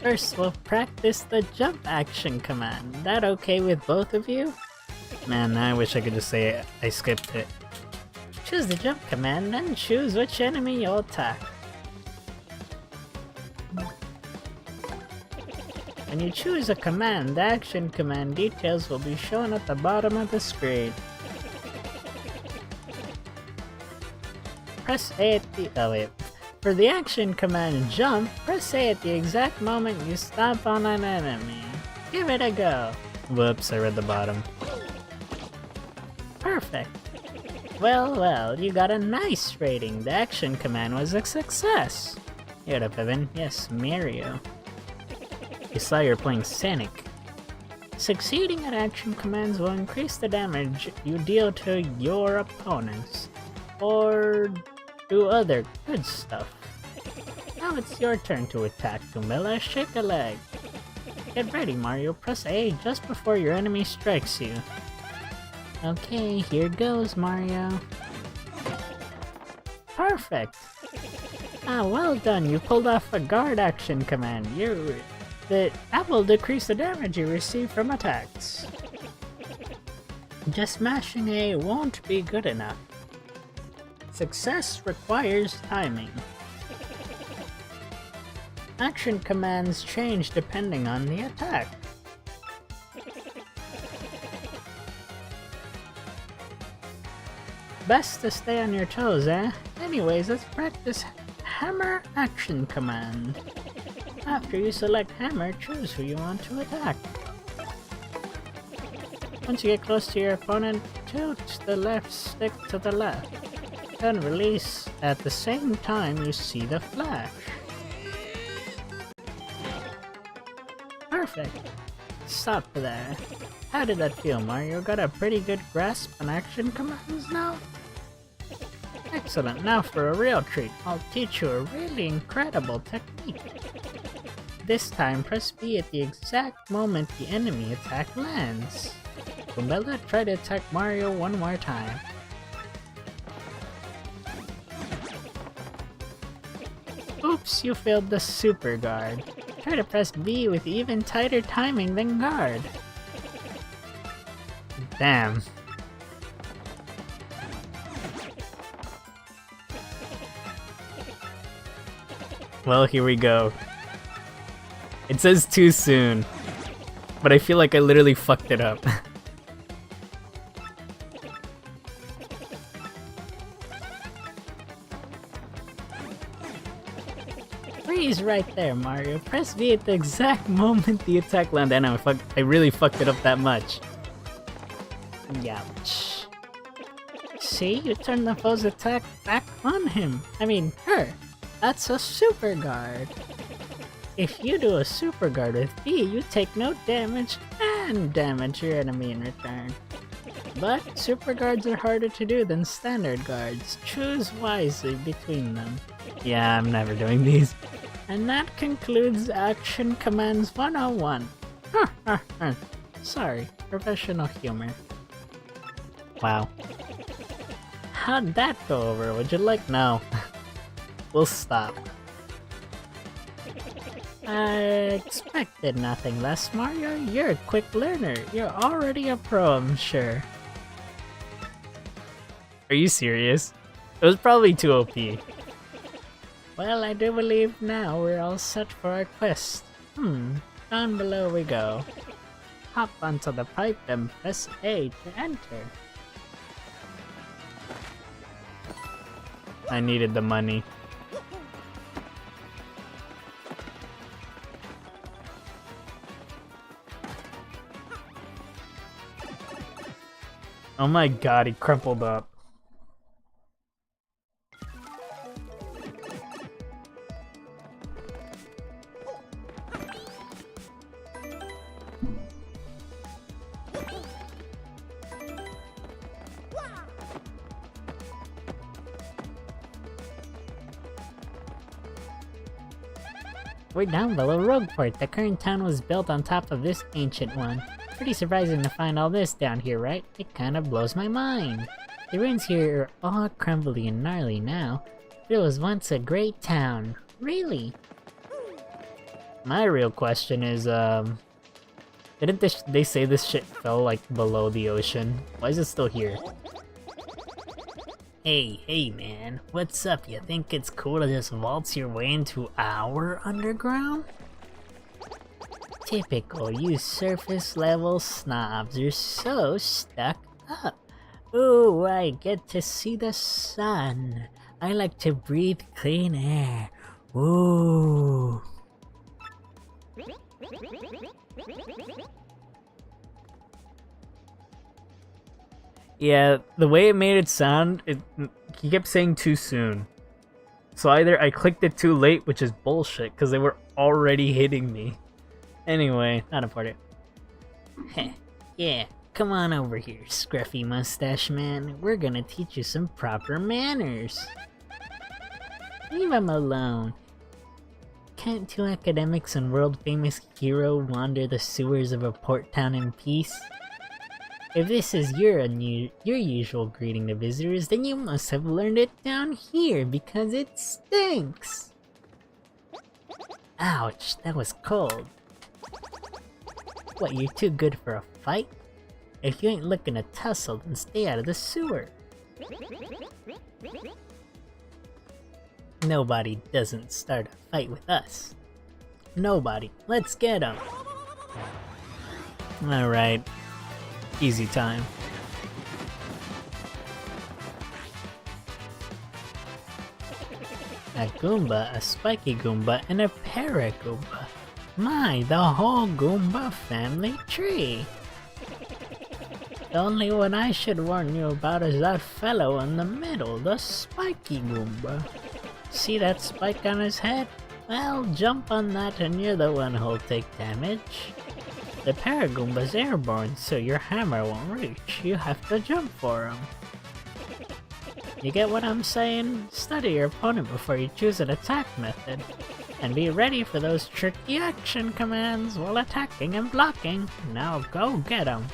Speaker 1: First, we'll practice the jump action command. That okay with both of you? Man, I wish I could just say I skipped it. Choose the jump command, then choose which enemy you'll attack. When you choose a command, the action command details will be shown at the bottom of the screen. Press A at the— oh wait. For the action command jump, press A at the exact moment you stomp on an enemy. Give it a go. Whoops, I read the bottom. Perfect. Well, you got a nice rating. The action command was a success. Get up, Evan. Yes, Mario. You saw you're playing Sonic. Succeeding at action commands will increase the damage you deal to your opponents, or do other good stuff. Now it's your turn to attack, Kumela. Shake a leg. Get ready, Mario. Press A just before your enemy strikes you. Okay, here goes, Mario. Perfect! Ah, well done. You pulled off a guard action command. That will decrease the damage you receive from attacks. Just mashing A won't be good enough. Success requires timing. Action commands change depending on the attack. Best to stay on your toes, eh? Anyways, let's practice hammer action command. After you select hammer, choose who you want to attack. Once you get close to your opponent, tilt the left stick to the left. Then release at the same time you see the flash. Perfect. Stop there. How did that feel, Mario? Got a pretty good grasp on action commands now? Excellent. Now for a real treat. I'll teach you a really incredible technique. This time, press B at the exact moment the enemy attack lands. Kumela, try to attack Mario one more time. Oops, you failed the super guard. Try to press B with even tighter timing than guard. Damn. Well, here we go. It says too soon, but I feel like I literally fucked it up. Freeze right there, Mario. Press V at the exact moment the attack landed. I really fucked it up that much. Ouch. See, you turned the foe's attack back on him. I mean, her. That's a super guard. If you do a super guard with B, you take no damage and damage your enemy in return. But super guards are harder to do than standard guards. Choose wisely between them. Yeah, I'm never doing these. And that concludes Action Commands 101. Sorry, professional humor. Wow. How'd that go over? Would you like— no. We'll stop. I expected nothing less, Mario. You're a quick learner. You're already a pro, I'm sure. Are you serious? It was probably too OP. Well, I do believe now we're all set for our quest. Down below we go. Hop onto the pipe and press A to enter. I needed the money. Oh my god, he crumpled up.
Speaker 2: We're down below Rogueport. The current town was built on top of this ancient one. Pretty surprising to find all this down here, right? It kinda blows my mind. The ruins here are all crumbly and gnarly now, but it was once a great town. Really?
Speaker 1: My real question is, didn't they say this shit fell, like, below the ocean? Why is it still here?
Speaker 2: Hey man, what's up? You think it's cool to just waltz your way into our underground? Typical, you surface level snobs, you're so stuck up. Ooh, I get to see the sun. I like to breathe clean air. Ooh.
Speaker 1: Yeah, the way it made it sound, he kept saying too soon. So either I clicked it too late, which is bullshit, because they were already hitting me. Anyway, not important.
Speaker 2: Heh, yeah, come on over here, scruffy mustache man. We're gonna teach you some proper manners. Leave him alone. Can't two academics and world-famous hero wander the sewers of a port town in peace? If this is your usual greeting to visitors, then you must have learned it down here because it stinks. Ouch, that was cold. What, you're too good for a fight? If you ain't looking to tussle, then stay out of the sewer. Nobody doesn't start a fight with us. Nobody. Let's get 'em.
Speaker 1: Alright. Easy time.
Speaker 2: A Goomba, a Spiky Goomba, and a Paragoomba. My, the whole Goomba family tree. The only one I should warn you about is that fellow in the middle, the Spiky Goomba. See that spike on his head? Well, jump on that and you're the one who'll take damage. The Paragoomba's airborne, so your hammer won't reach. You have to jump for him. You get what I'm saying? Study your opponent before you choose an attack method. And be ready for those tricky action commands while attacking and blocking. Now go get him.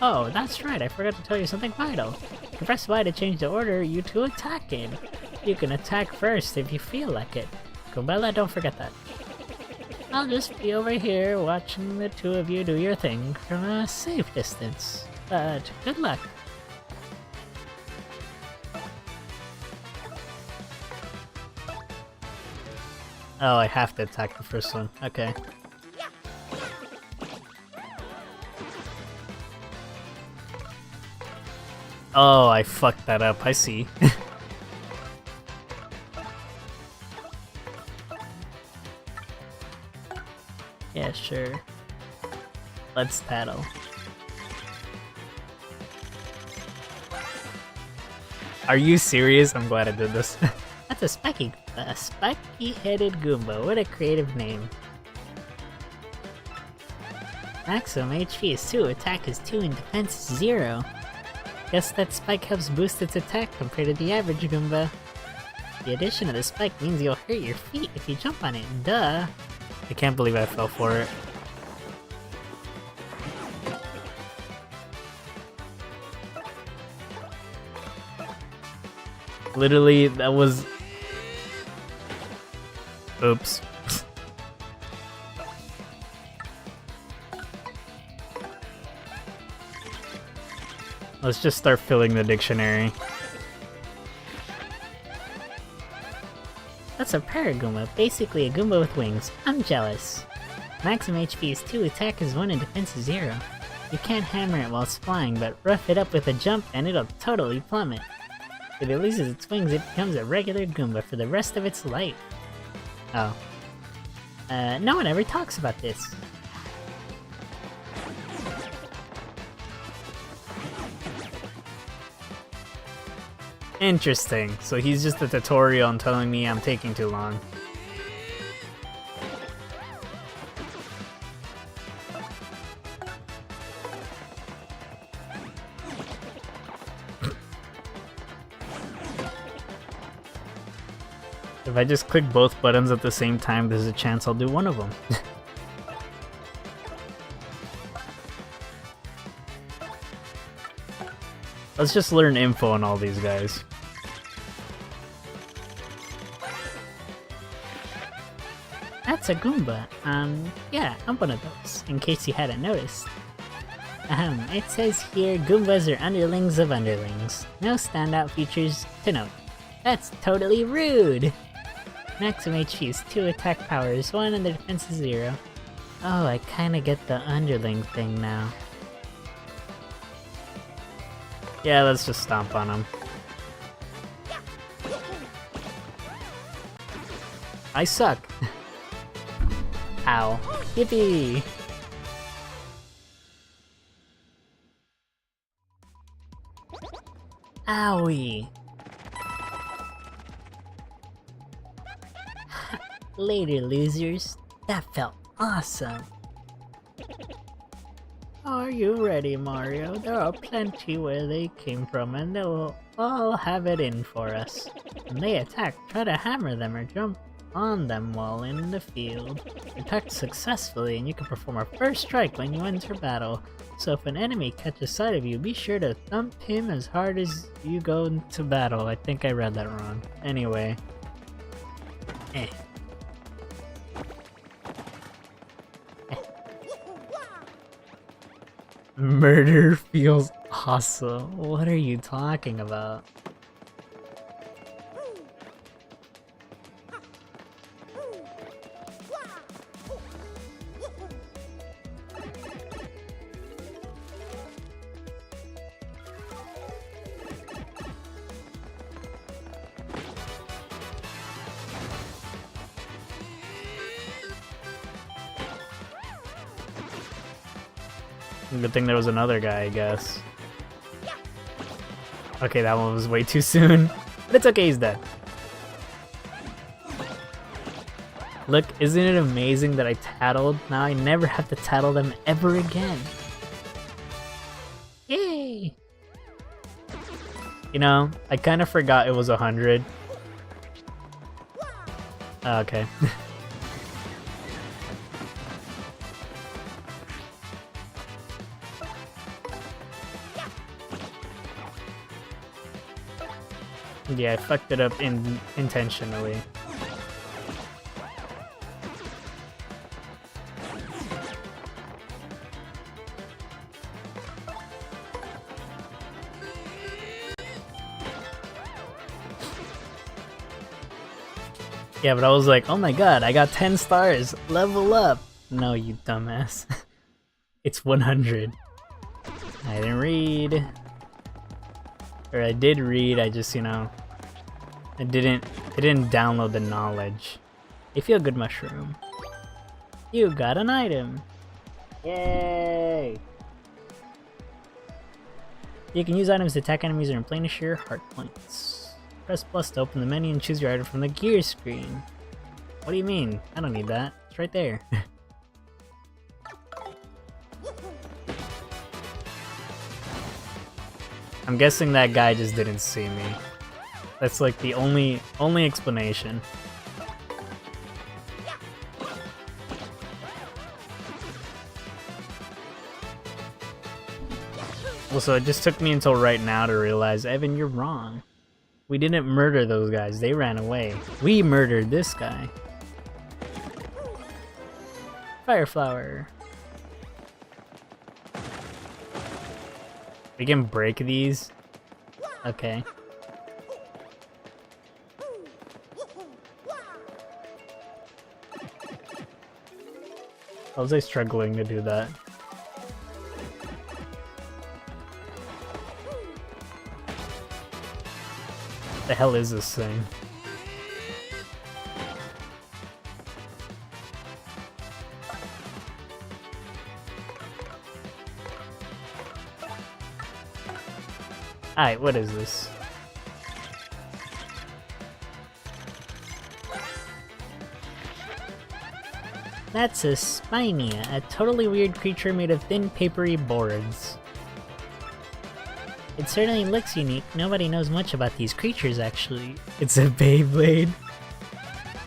Speaker 2: Oh, that's right, I forgot to tell you something vital. You press Y to change the order you two attack in. You can attack first if you feel like it. Goombella, don't forget that. I'll just be over here watching the two of you do your thing from a safe distance. But good luck.
Speaker 1: Oh, I have to attack the first one. Okay. Oh, I fucked that up. I see.
Speaker 2: Yeah, sure.
Speaker 1: Let's tattle. Are you serious? I'm glad I did this.
Speaker 2: That's a spiky-headed Goomba. What a creative name. Maximum HP is 2, attack is 2, and defense is 0. Guess that spike helps boost its attack compared to the average Goomba. The addition of the spike means you'll hurt your feet if you jump on it, duh.
Speaker 1: I can't believe I fell for it. Literally, that was... Oops. Let's just start filling the dictionary.
Speaker 2: That's a Paragoomba, basically a Goomba with wings. I'm jealous. Maximum HP is 2, attack is 1, and defense is 0. You can't hammer it while it's flying, but rough it up with a jump and it'll totally plummet. If it loses its wings, it becomes a regular Goomba for the rest of its life. Oh. No one ever talks about this.
Speaker 1: Interesting. So he's just a tutorial and telling me I'm taking too long. If I just click both buttons at the same time, there's a chance I'll do one of them. Let's just learn info on all these guys.
Speaker 2: That's a Goomba. Yeah, I'm one of those, in case you hadn't noticed. It says here Goombas are underlings of underlings. No standout features to note. That's totally rude! Maximum HP is 2 attack powers, 1 and the defense is 0. Oh, I kinda get the underling thing now.
Speaker 1: Yeah, let's just stomp on him. I suck!
Speaker 2: Ow. Yippee! Owie! Later, losers. That felt awesome.
Speaker 1: Are you ready, Mario? There are plenty where they came from, and they'll all have it in for us.
Speaker 2: When they attack, try to hammer them or jump on them while in the field.
Speaker 1: Attack successfully, and you can perform a first strike when you enter battle. So if an enemy catches sight of you, be sure to thump him as hard as you go into battle. I think I read that wrong. Anyway. Murder feels awesome. What are you talking about? Good thing there was another guy, I guess. Okay, that one was way too soon. But it's okay, he's dead. Look, isn't it amazing that I tattled? Now I never have to tattle them ever again.
Speaker 2: Yay!
Speaker 1: You know, I kind of forgot it was 100. Oh, okay. Yeah, I fucked it up intentionally. Yeah, but I was like, oh my god, I got 10 stars, level up! No, you dumbass. It's 100. I didn't read. Or I did read, I just, you know, I didn't download the knowledge. A feel-good mushroom. You got an item. Yay! You can use items to attack enemies or replenish your heart points. Press plus to open the menu and choose your item from the gear screen. What do you mean? I don't need that. It's right there. I'm guessing that guy just didn't see me. That's like the only explanation. Also, it just took me until right now to realize, Evan, you're wrong. We didn't murder those guys, they ran away. We murdered this guy. Fire flower. We can break these? Okay. How was I struggling to do that? What the hell is this thing? Alright, what is this?
Speaker 2: That's a Spinia, a totally weird creature made of thin, papery boards. It certainly looks unique. Nobody knows much about these creatures, actually.
Speaker 1: It's a Beyblade.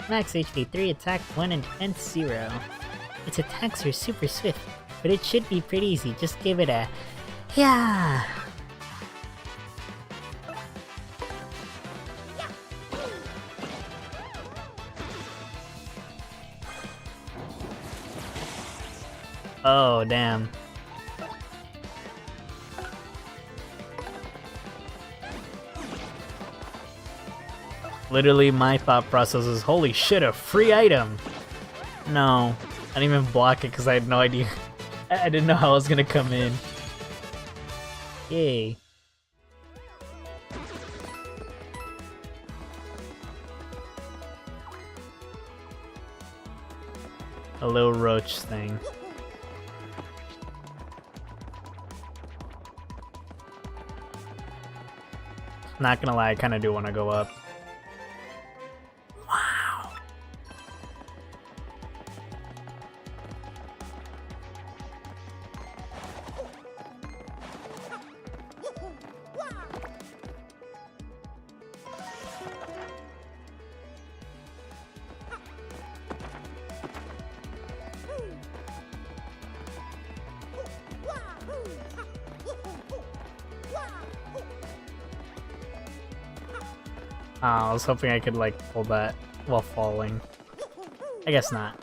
Speaker 2: Max HP 3, attack 1, and defense 0. Its attacks are super swift, but it should be pretty easy. Just give it a... yeah!
Speaker 1: Oh, damn. Literally, my thought process is, holy shit, a free item! No. I didn't even block it because I had no idea. I didn't know how it was gonna come in.
Speaker 2: Yay.
Speaker 1: A little roach thing. Not gonna lie, I kinda do wanna go up. Wow. I was hoping I could like pull that while falling. I guess not.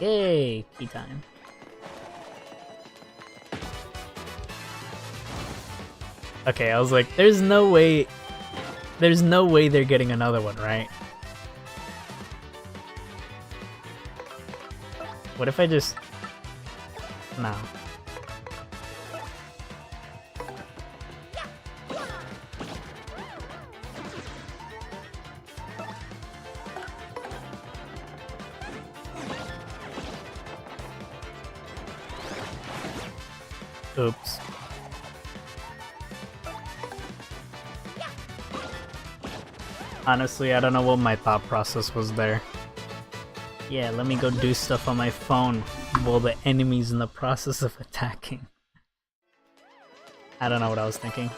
Speaker 2: Yay! Key time.
Speaker 1: Okay, I was like, there's no way they're getting another one, right? What if I just... No. Oops. Honestly, I don't know what my thought process was there. Yeah, let me go do stuff on my phone while the enemy's in the process of attacking. I don't know what I was thinking.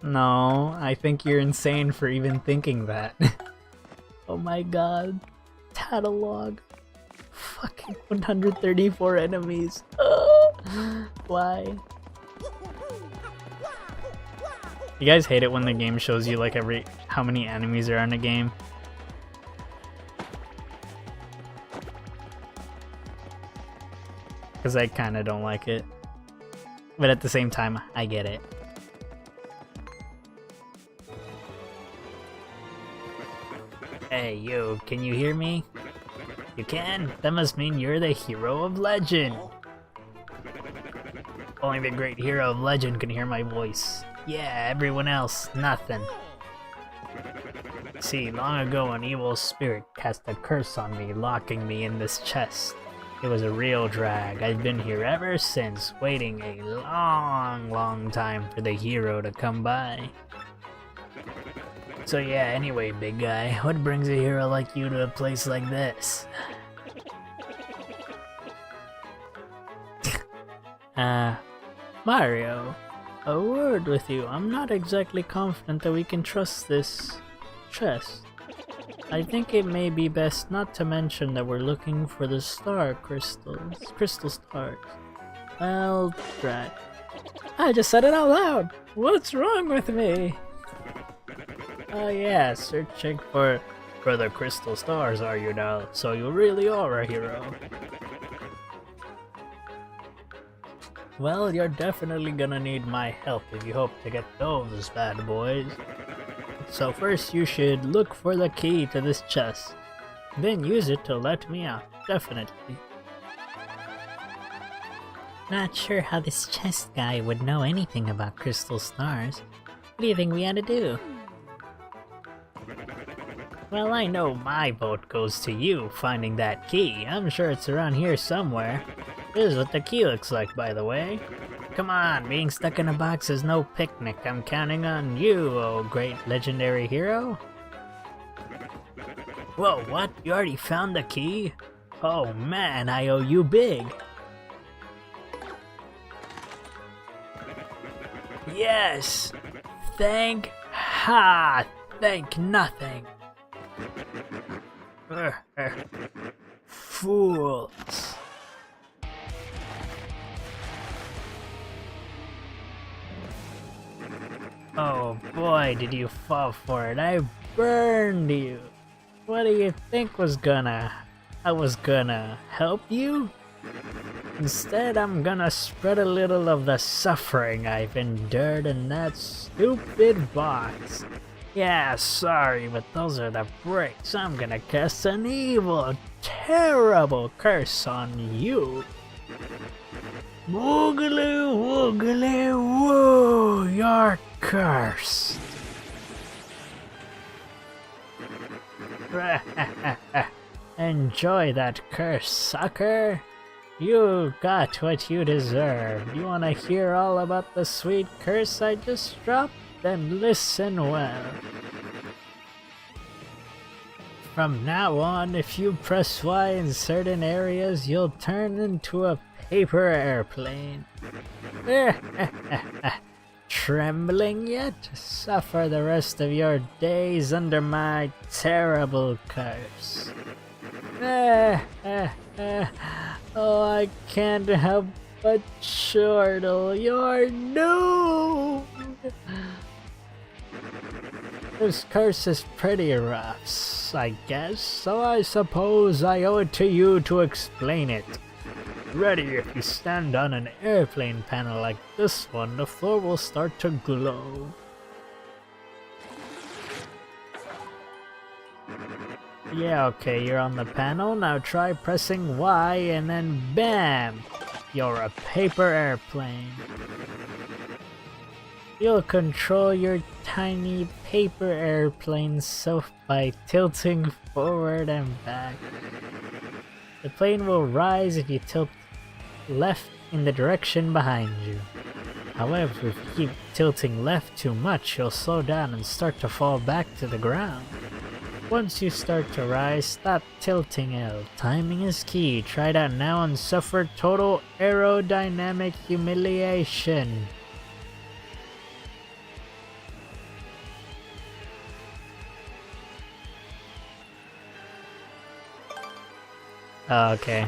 Speaker 1: No, I think you're insane for even thinking that. Oh my god. Catalog. Fucking 134 enemies. Why? You guys hate it when the game shows you like how many enemies are in a game? Because I kinda don't like it. But at the same time, I get it. Hey, you, can you hear me? You can? That must mean you're the hero of legend! Only the great hero of legend can hear my voice. Yeah, everyone else, nothing. See, long ago an evil spirit cast a curse on me, locking me in this chest. It was a real drag. I've been here ever since, waiting a long time for the hero to come by. So yeah, anyway, big guy, what brings a hero like you to a place like this? Mario, a word with you. I'm not exactly confident that we can trust this chest. I think it may be best not to mention that we're looking for the star crystals. Crystal stars. Well, right. I just said it out loud! What's wrong with me? Oh yeah, searching for the crystal stars, are you now? So you really are a hero. Well, you're definitely gonna need my help if you hope to get those bad boys. So first you should look for the key to this chest. Then use it to let me out, definitely.
Speaker 2: Not sure how this chest guy would know anything about crystal stars. What do you think we ought to do?
Speaker 1: Well, I know my vote goes to you finding that key. I'm sure it's around here somewhere. This is what the key looks like, by the way. Come on, being stuck in a box is no picnic. I'm counting on you, oh great legendary hero. Whoa, what? You already found the key? Oh man, I owe you big. Yes! Thank nothing. Fools. Oh boy, did you fall for it. I burned you. What do you think I was gonna help you? Instead, I'm gonna spread a little of the suffering I've endured in that stupid box. Yeah, sorry, but those are the breaks. I'm gonna cast an evil, terrible curse on you. Woogly woogly woo, you're cursed. Enjoy that curse, sucker. You got what you deserve. You wanna hear all about the sweet curse I just dropped? Then listen well. From now on, if you press Y in certain areas, you'll turn into a paper airplane. Trembling yet? Suffer the rest of your days under my terrible curse. Oh, I can't help but chortle. You're doomed! This curse is pretty rough, I guess, so I suppose I owe it to you to explain it. Ready, if you stand on an airplane panel like this one, the floor will start to glow. Yeah, okay, you're on the panel. Now try pressing Y and then BAM! You're a paper airplane. You'll control your tiny paper airplane self by tilting forward and back. The plane will rise if you tilt left in the direction behind you. However, if you keep tilting left too much, you'll slow down and start to fall back to the ground. Once you start to rise, stop tilting L. Timing is key. Try it out now and suffer total aerodynamic humiliation. Okay.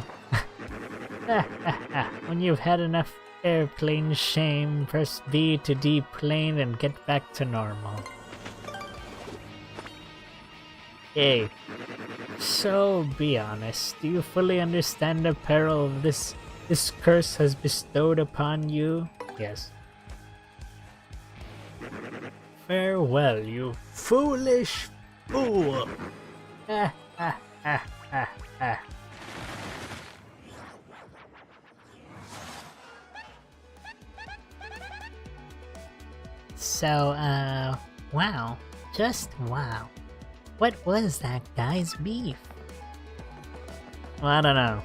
Speaker 1: When you've had enough airplane shame, press B to deplane and get back to normal. Hey, so be honest, do you fully understand the peril of this curse has bestowed upon you? Yes. Farewell, you foolish fool!
Speaker 2: So, wow. Just wow. What was that guy's beef?
Speaker 1: Well, I don't know.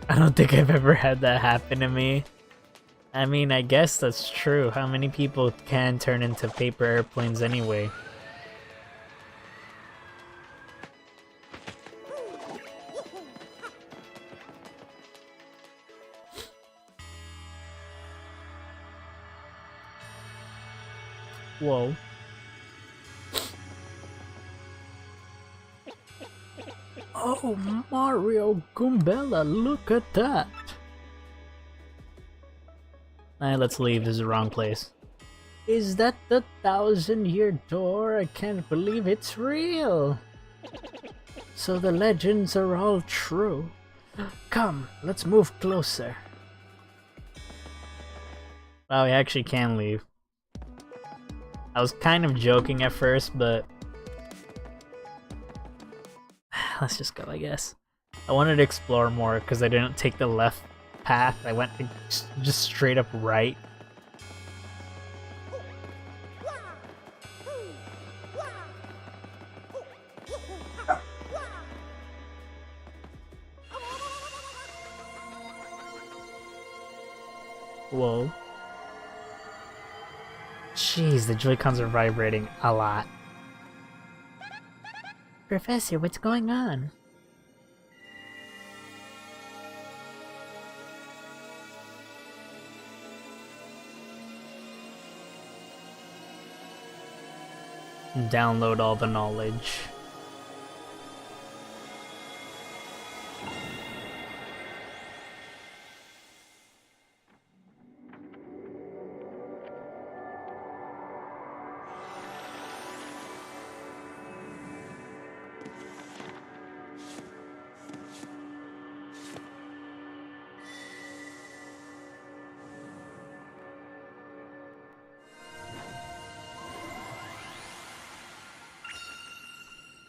Speaker 1: I don't think I've ever had that happen to me. I mean, I guess that's true. How many people can turn into paper airplanes anyway? Whoa. Oh, Mario Goombella, look at that! Alright, let's leave. This is the wrong place. Is that the 1,000-year door? I can't believe it's real! So the legends are all true. Come, let's move closer. Wow, we actually can leave. I was kind of joking at first, but let's just go, I guess. I wanted to explore more because I didn't take the left path. I went just straight up right. Whoa. Jeez, the Joy-Cons are vibrating a lot.
Speaker 2: Professor, what's going on?
Speaker 1: download all the knowledge.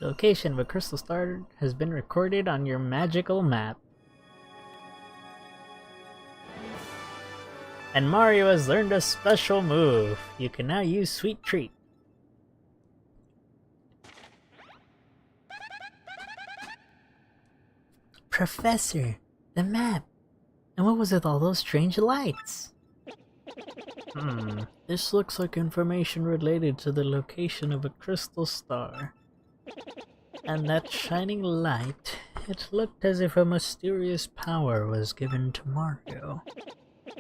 Speaker 1: The location of a crystal star has been recorded on your magical map. And Mario has learned a special move. You can now use Sweet Treat. Professor, the map. And what was with all those strange lights? This looks like information related to the location of a crystal star. And that shining light, it looked as if a mysterious power was given to Mario.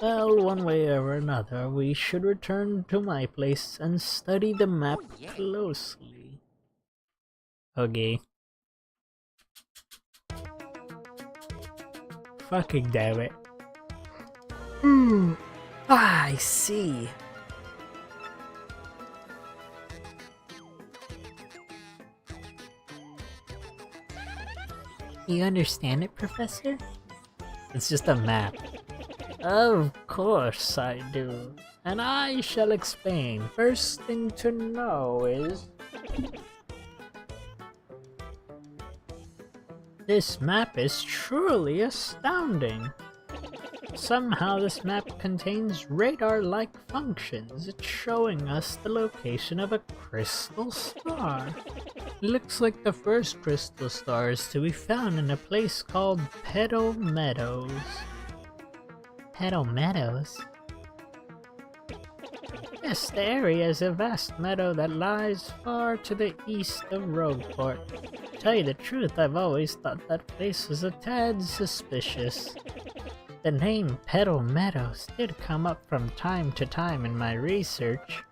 Speaker 1: Well, one way or another, we should return to my place and study the map closely. Okay. Fucking damn it. I see. You understand it, Professor? It's just a map. Of course I do. And I shall explain. First thing to know is... this map is truly astounding. Somehow this map contains radar-like functions. It's showing us the location of a crystal star. It looks like the first crystal star is to be found in a place called Petal Meadows. Petal Meadows? Yes, the area is a vast meadow that lies far to the east of Rogueport. To tell you the truth, I've always thought that place was a tad suspicious. The name Petal Meadows did come up from time to time in my research.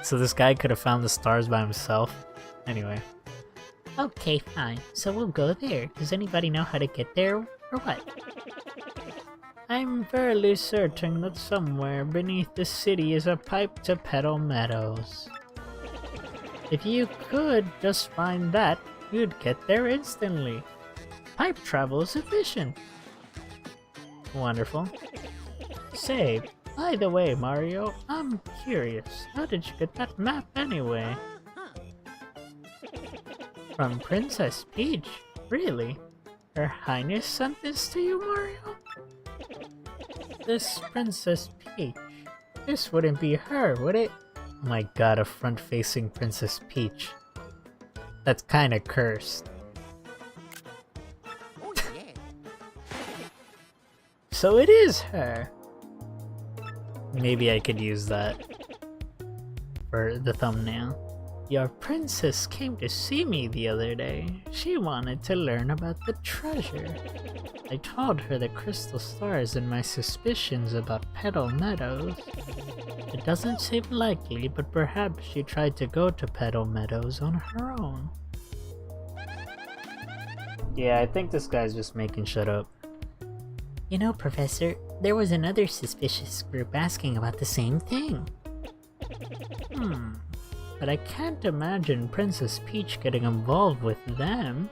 Speaker 1: So this guy could have found the stars by himself? Anyway. Okay, fine. So we'll go there. Does anybody know how to get there, or what? I'm fairly certain that somewhere beneath the city is a pipe to Petal Meadows. If you could just find that, you'd get there instantly. Pipe travel is efficient. Wonderful. Say, by the way, Mario, I'm curious. How did you get that map anyway? From Princess Peach? Really? Her Highness sent this to you, Mario? This Princess Peach. This wouldn't be her, would it? Oh my god, a front-facing Princess Peach. That's kinda cursed. So it is her! Maybe I could use that for the thumbnail. Your princess came to see me the other day. She wanted to learn about the treasure. I told her the crystal stars and my suspicions about Petal Meadows. It doesn't seem likely, but perhaps she tried to go to Petal Meadows on her own. Yeah, I think this guy's just making shit up. You know, Professor, there was another suspicious group asking about the same thing. But I can't imagine Princess Peach getting involved with them.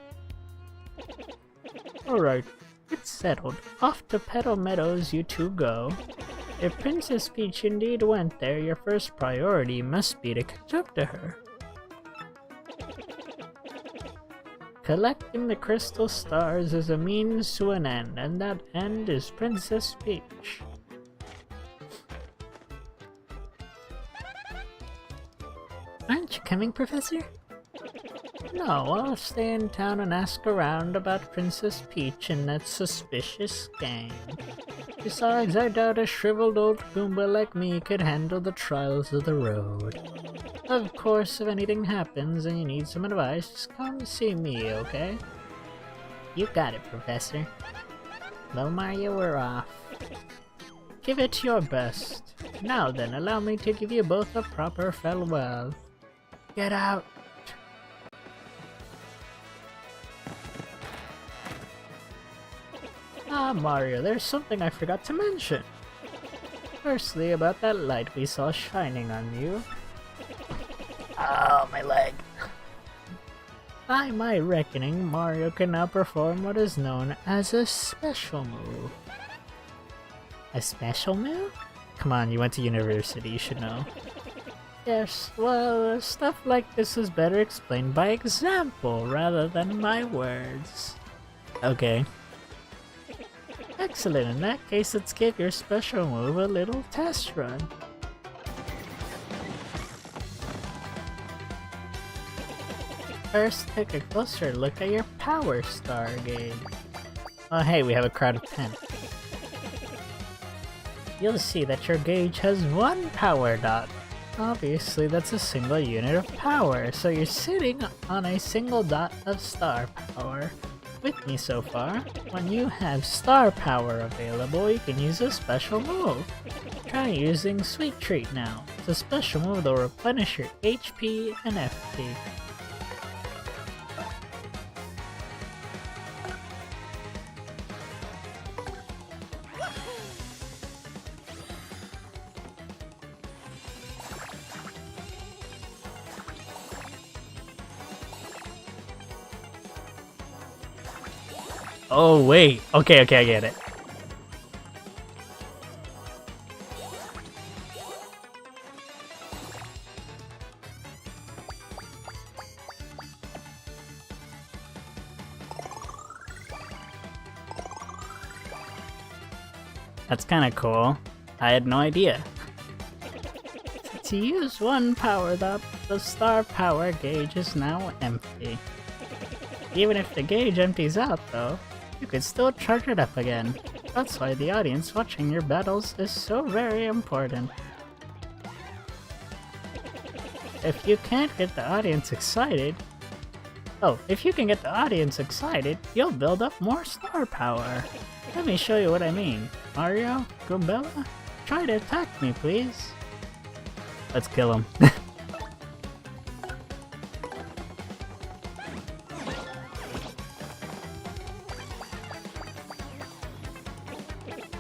Speaker 1: Alright, it's settled. Off to Petal Meadows you two go. If Princess Peach indeed went there, your first priority must be to catch up to her. Collecting the crystal stars is a means to an end, and that end is Princess Peach. Aren't you coming, Professor? No, I'll stay in town and ask around about Princess Peach and that suspicious gang. Besides, I doubt a shriveled old Goomba like me could handle the trials of the road. Of course, if anything happens and you need some advice, just come see me, okay? You got it, Professor. Well, Mario, we're off. Give it your best. Now then, allow me to give you both a proper farewell. Get out! Ah, Mario, there's something I forgot to mention. Firstly, about that light we saw shining on you. Oh, my leg. By my reckoning, Mario can now perform what is known as a special move. A special move? Come on, you went to university, you should know. Yes, well, stuff like this is better explained by example rather than my words. Okay. Excellent, in that case, let's give your special move a little test run. First, take a closer look at your power star gauge. Oh hey, we have a crowd of 10. You'll see that your gauge has one power dot. Obviously, that's a single unit of power, so you're sitting on a single dot of star power. With me so far, when you have star power available, you can use a special move. Try using Sweet Treat now. It's a special move that will replenish your HP and FP. Oh wait, okay, I get it. That's kinda cool. I had no idea. To use one power up, the star power gauge is now empty. Even if the gauge empties out though, you could still charge it up again. That's why the audience watching your battles is so very important. If you can't get the audience excited, you'll build up more star power. Let me show you what I mean. Mario, Goombella, try to attack me, please. Let's kill him.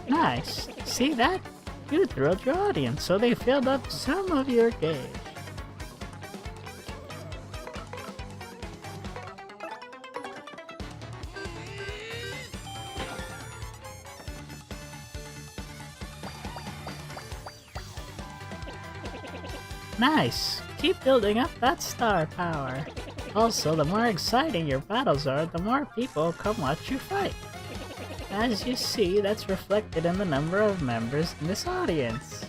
Speaker 1: Nice. See that? You thrilled your audience, so they filled up some of your gauge. Nice! Keep building up that star power. Also, the more exciting your battles are, the more people come watch you fight. As you see, that's reflected in the number of members in this audience.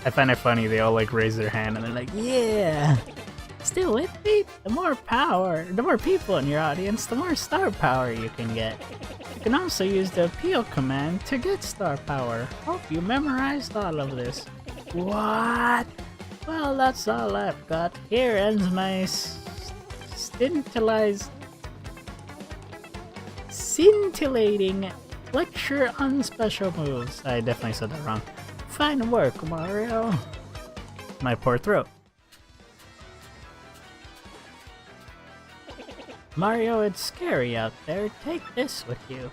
Speaker 1: I find it funny, they all like raise their hand and they're like, yeah! Still with me? The more people in your audience, the more star power you can get. You can also use the appeal command to get star power. Hope you memorized all of this. What? Well, that's all I've got. Here ends my scintillating lecture on special moves. I definitely said that wrong. Fine work, Mario. My poor throat. Mario, it's scary out there. Take this with you.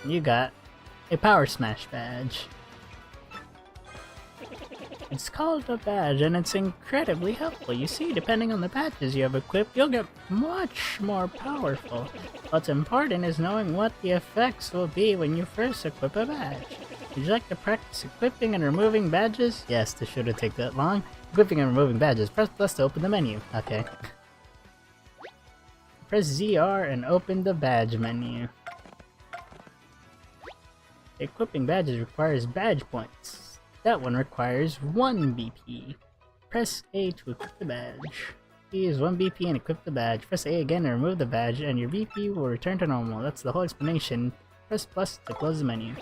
Speaker 1: You got a Power Smash badge. It's called a badge and it's incredibly helpful. You see, depending on the badges you have equipped, you'll get much more powerful. What's important is knowing what the effects will be when you first equip a badge. Would you like to practice equipping and removing badges? Yes, this shouldn't take that long. Equipping and removing badges. Press plus to open the menu. Okay. Press ZR and open the badge menu. Equipping badges requires badge points. That one requires 1 BP. Press A to equip the badge. Use 1 BP and equip the badge. Press A again and remove the badge and your BP will return to normal. That's the whole explanation. Press plus to close the menu.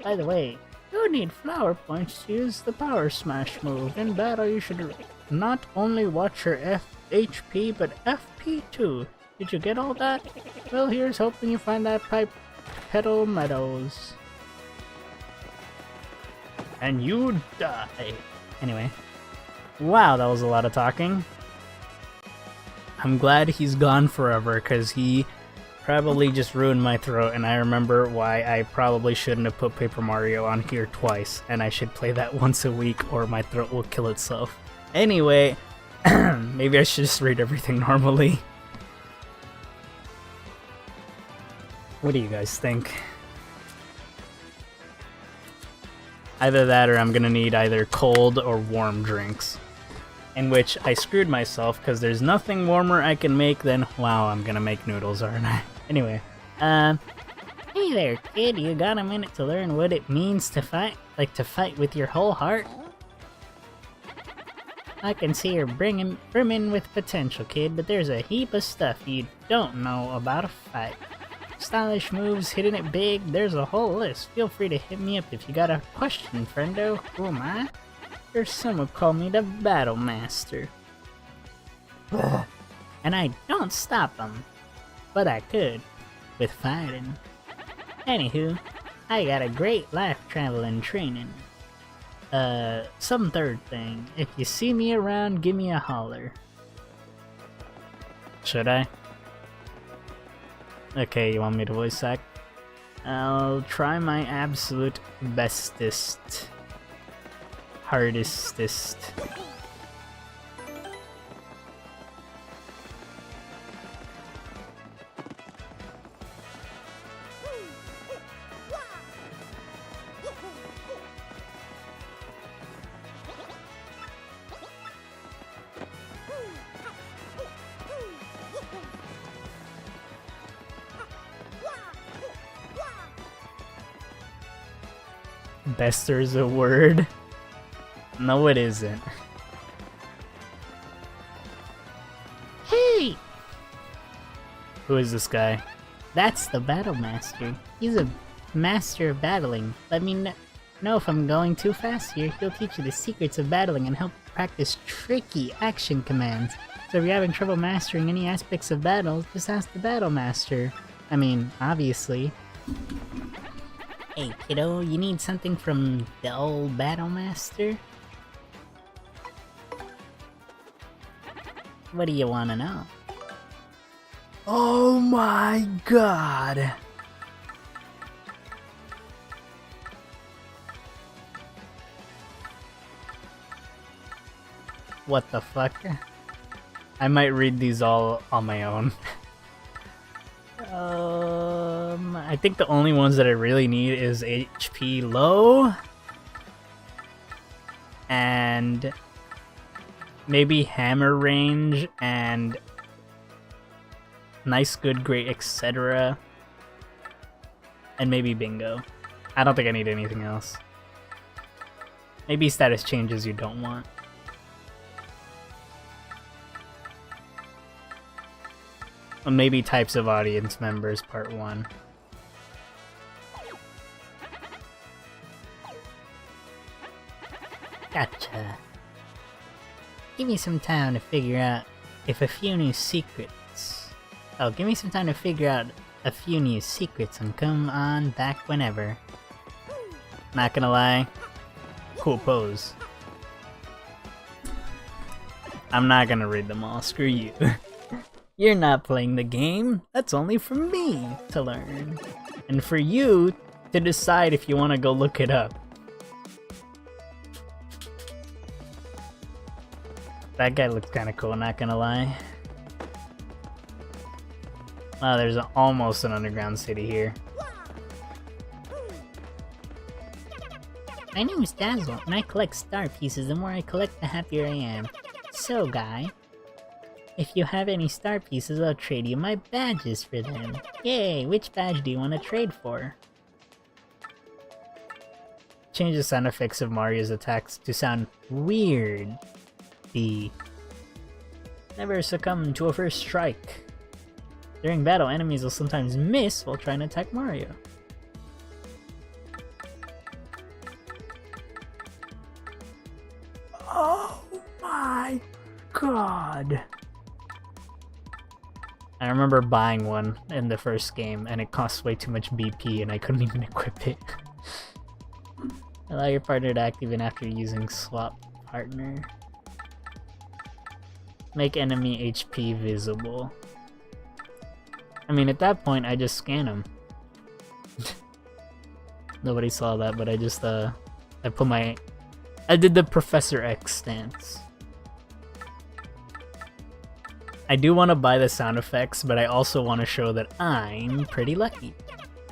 Speaker 1: By the way, you need flower points to use the Power Smash move. In battle, you should not only watch your HP, but FP too. Did you get all that? Well, here's hoping you find that pipe Petal Meadows. And you die. Anyway. Wow, that was a lot of talking. I'm glad he's gone forever, because he probably just ruined my throat, and I remember why I probably shouldn't have put Paper Mario on here twice, and I should play that once a week or my throat will kill itself. Anyway, maybe I should just read everything normally. What do you guys think? Either that or I'm gonna need either cold or warm drinks. In which I screwed myself because there's nothing warmer I can make than, wow, I'm gonna make noodles, aren't I? Anyway,
Speaker 2: Hey there, kid, you got a minute to learn what it means to fight? Like to fight with your whole heart? I can see you're brimming with potential, kid, but there's a heap of stuff you don't know about a fight. Stylish moves, hitting it big, there's a whole list. Feel free to hit me up if you got a question, friendo. Who am I? Or some would call me the Battle Master. And I don't stop them. But I could, with fighting. Anywho, I got a great life traveling training. Some third thing. If you see me around, give me a holler.
Speaker 1: Should I? Okay, you want me to voice act? I'll try my absolute bestest. Hardestest. Bester's a word? No, it isn't.
Speaker 2: Hey!
Speaker 1: Who is this guy?
Speaker 2: That's the Battle Master. He's a master of battling. Let me know if I'm going too fast here. He'll teach you the secrets of battling and help practice tricky action commands. So if you're having trouble mastering any aspects of battle, just ask the Battle Master. I mean, obviously. Hey kiddo, you need something from the old Battle Master? What do you want to know?
Speaker 1: Oh my god! What the fuck? I might read these all on my own. I think the only ones that I really need is HP low and maybe hammer range and nice, good, great, etc. And maybe bingo. I don't think I need anything else. Maybe status changes you don't want. Or maybe types of audience members, part 1.
Speaker 2: Gotcha. Give me some time to figure out if a few new secrets... Oh, give me some time to figure out a few new secrets and come on back whenever.
Speaker 1: Not gonna lie. Cool pose. I'm not gonna read them all, screw you. You're not playing the game, that's only for me to learn. And for you to decide if you want to go look it up. That guy looks kinda cool, not gonna lie. Wow, there's almost an underground city here.
Speaker 2: My name is Dazzle, and I collect star pieces. The more I collect, the happier I am. So, guy, if you have any star pieces, I'll trade you my badges for them. Yay, which badge do you want to trade for?
Speaker 1: Change the sound effects of Mario's attacks to sound weird. Never succumb to a first strike. During battle, enemies will sometimes miss while trying to attack Mario. Oh my god. I remember buying one in the first game and it cost way too much BP and I couldn't even equip it. Allow your partner to act even after using swap partner. Make enemy HP visible. I mean, at that point, I just scan them. Nobody saw that, but I just, I did the Professor X stance. I do want to buy the sound effects, but I also want to show that I'm pretty lucky.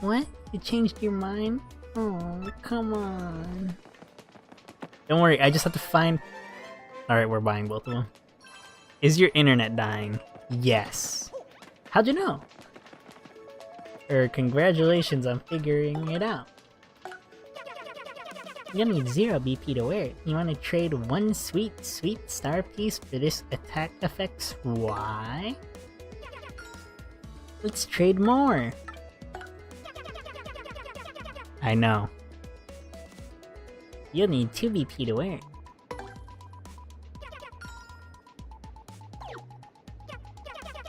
Speaker 1: What? You changed your mind? Oh, come on. Don't worry, I just have to find... Alright, we're buying both of them. Is your internet dying? Yes. How'd you know? Congratulations on figuring it out. You'll need 0 BP to wear it. You want to trade one sweet star piece for this attack effects? Why? Let's trade more. I know. You'll need 2 BP to wear it.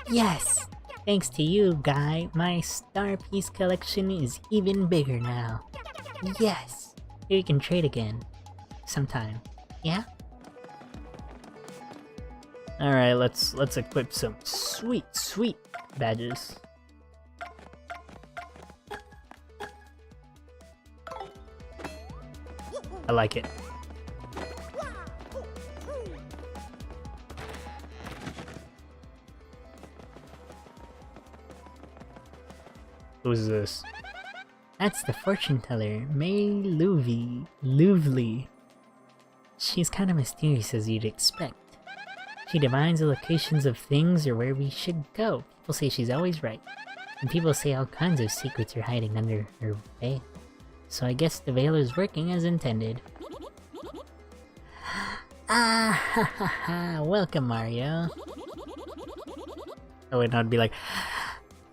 Speaker 1: Yes! Thanks to you, guy, my star piece collection is even bigger now. Yes! Here you can trade again. Sometime. Yeah? Alright, let's equip some sweet badges. I like it. Who's this? That's the fortune teller, May Louvely. She's kind of mysterious as you'd expect. She divines the locations of things or where we should go. People say she's always right. And people say all kinds of secrets are hiding under her veil. So I guess the veil is working as intended. Ah ha ha ha, welcome Mario. Oh wait, no, it'd be like,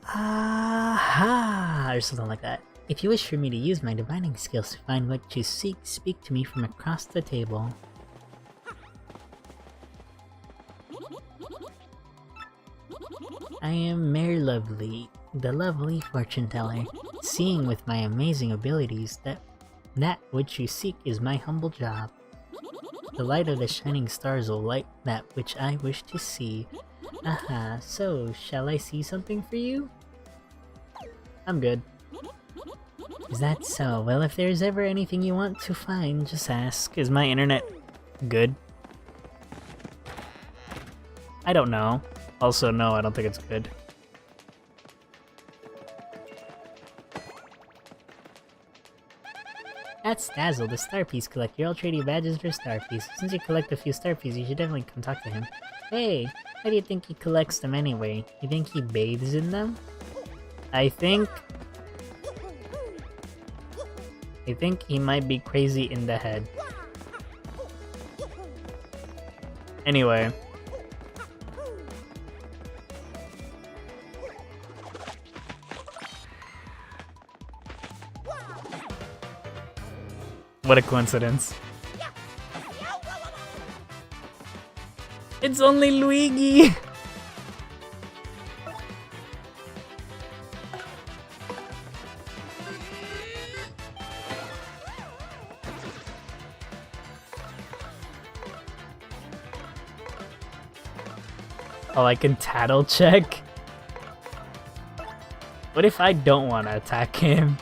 Speaker 1: ah, or something like that. If you wish for me to use my divining skills to find what you seek, speak to me from across the table. I am Mare Lovely, the lovely fortune teller. Seeing with my amazing abilities that which you seek is my humble job. The light of the shining stars will light that which I wish to see. Aha, so shall I see something for you? I'm good. Is that so? Well, if there's ever anything you want to find, just ask. Is my internet good? I don't know. Also, no, I don't think it's good. That's Dazzle, the Star Piece Collector. I'll trade you badges for Star Piece. Since you collect a few Star Pieces, you should definitely come talk to him. Hey, how do you think he collects them anyway? You think he bathes in them? I think he might be crazy in the head. Anyway. What a coincidence. It's only Luigi! Oh, I can tattle check? What if I don't want to attack him?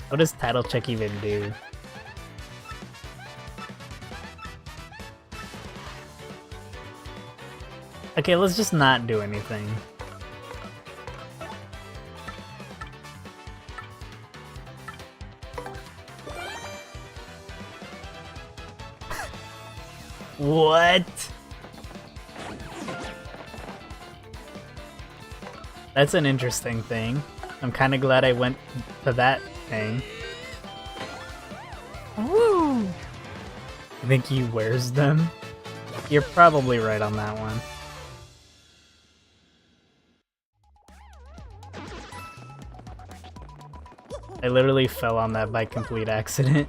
Speaker 1: What does tattle check even do? Okay, let's just not do anything. What? That's an interesting thing. I'm kind of glad I went to that thing. Woo! You think he wears them? You're probably right on that one. I literally fell on that by complete accident.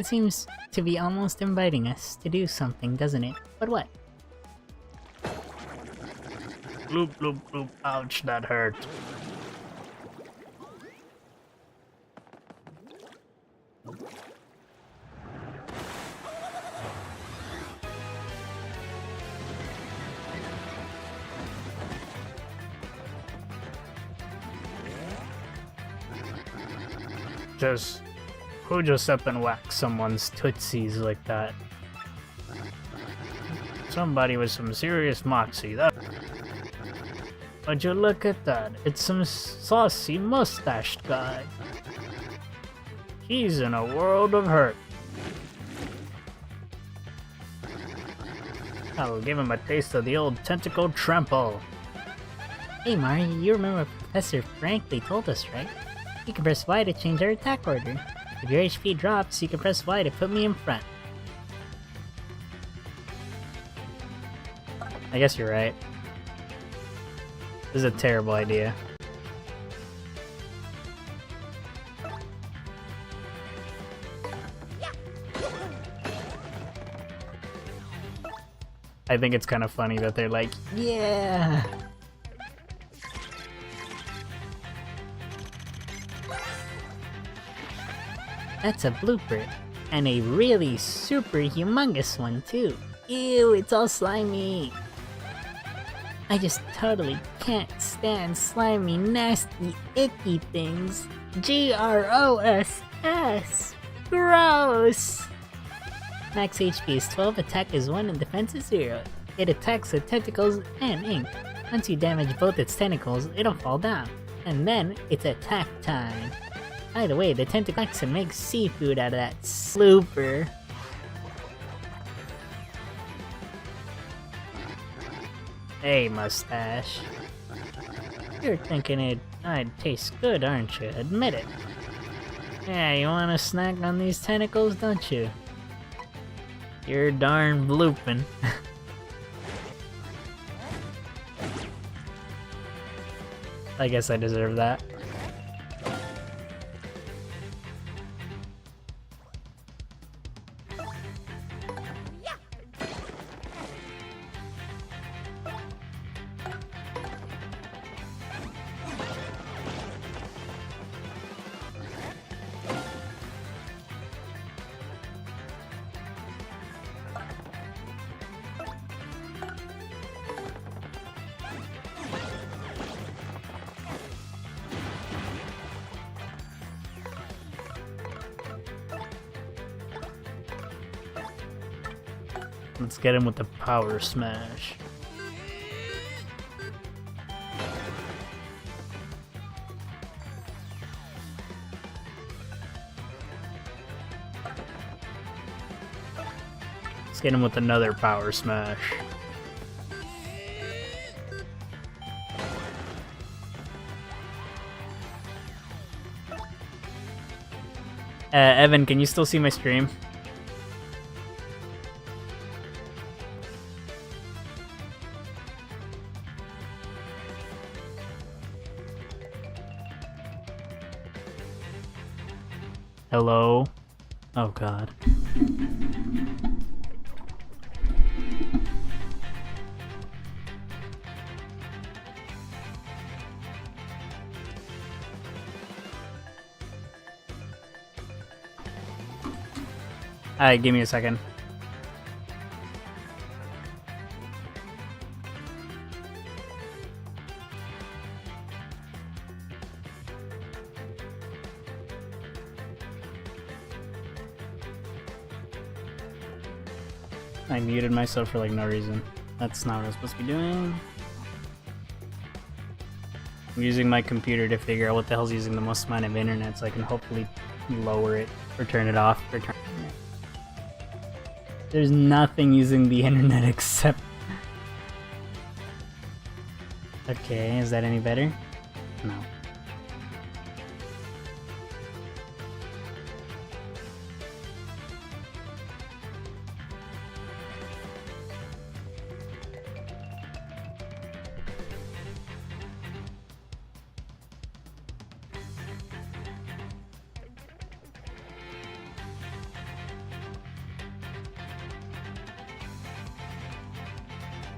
Speaker 2: It seems to be almost inviting us to do something, doesn't it? But what?
Speaker 1: Bloop, bloop, bloop. Ouch, that hurt. Who just up and whacked someone's tootsies like that? Somebody with some serious moxie. Would you look at that? It's some saucy mustached guy. He's in a world of hurt. I'll give him a taste of the old tentacle trample.
Speaker 2: Hey Mari, you remember Professor Frankly told us, right? You can press Y to change our attack order. If your HP drops, you can press Y to put me in front.
Speaker 1: I guess you're right. This is a terrible idea. I think it's kind of funny that they're like, yeah!
Speaker 2: That's a blooper. And a really super humongous one too. Ew, it's all slimy. I just totally can't stand slimy, nasty, icky things. GROSS. Gross! Max HP is 12, attack is 1, and defense is 0. It attacks with tentacles and ink. Once you damage both its tentacles, it'll fall down. And then, it's attack time. By the way, the tentacles can make seafood out of that slooper.
Speaker 1: Hey, mustache.
Speaker 2: You're thinking I'd taste good, aren't you? Admit it.
Speaker 1: Yeah, you want a snack on these tentacles, don't you? You're darn blooping. I guess I deserve that. Let's get him with the power smash. Let's get him with another power smash. Evan, can you still see my stream? Hello? Oh god. Alright, give me a second. I muted myself for like no reason. That's not what I was supposed to be doing. I'm using my computer to figure out what the hell's using the most amount of internet so I can hopefully lower it or turn it off or turn it. There's nothing using the internet except... Okay, is that any better? No.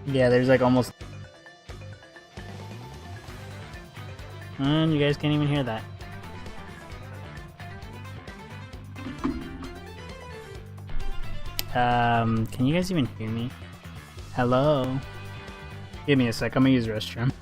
Speaker 1: Yeah, there's like almost... And you guys can't even hear that. Can you guys even hear me? Hello? Give me a sec, I'm gonna use the restroom.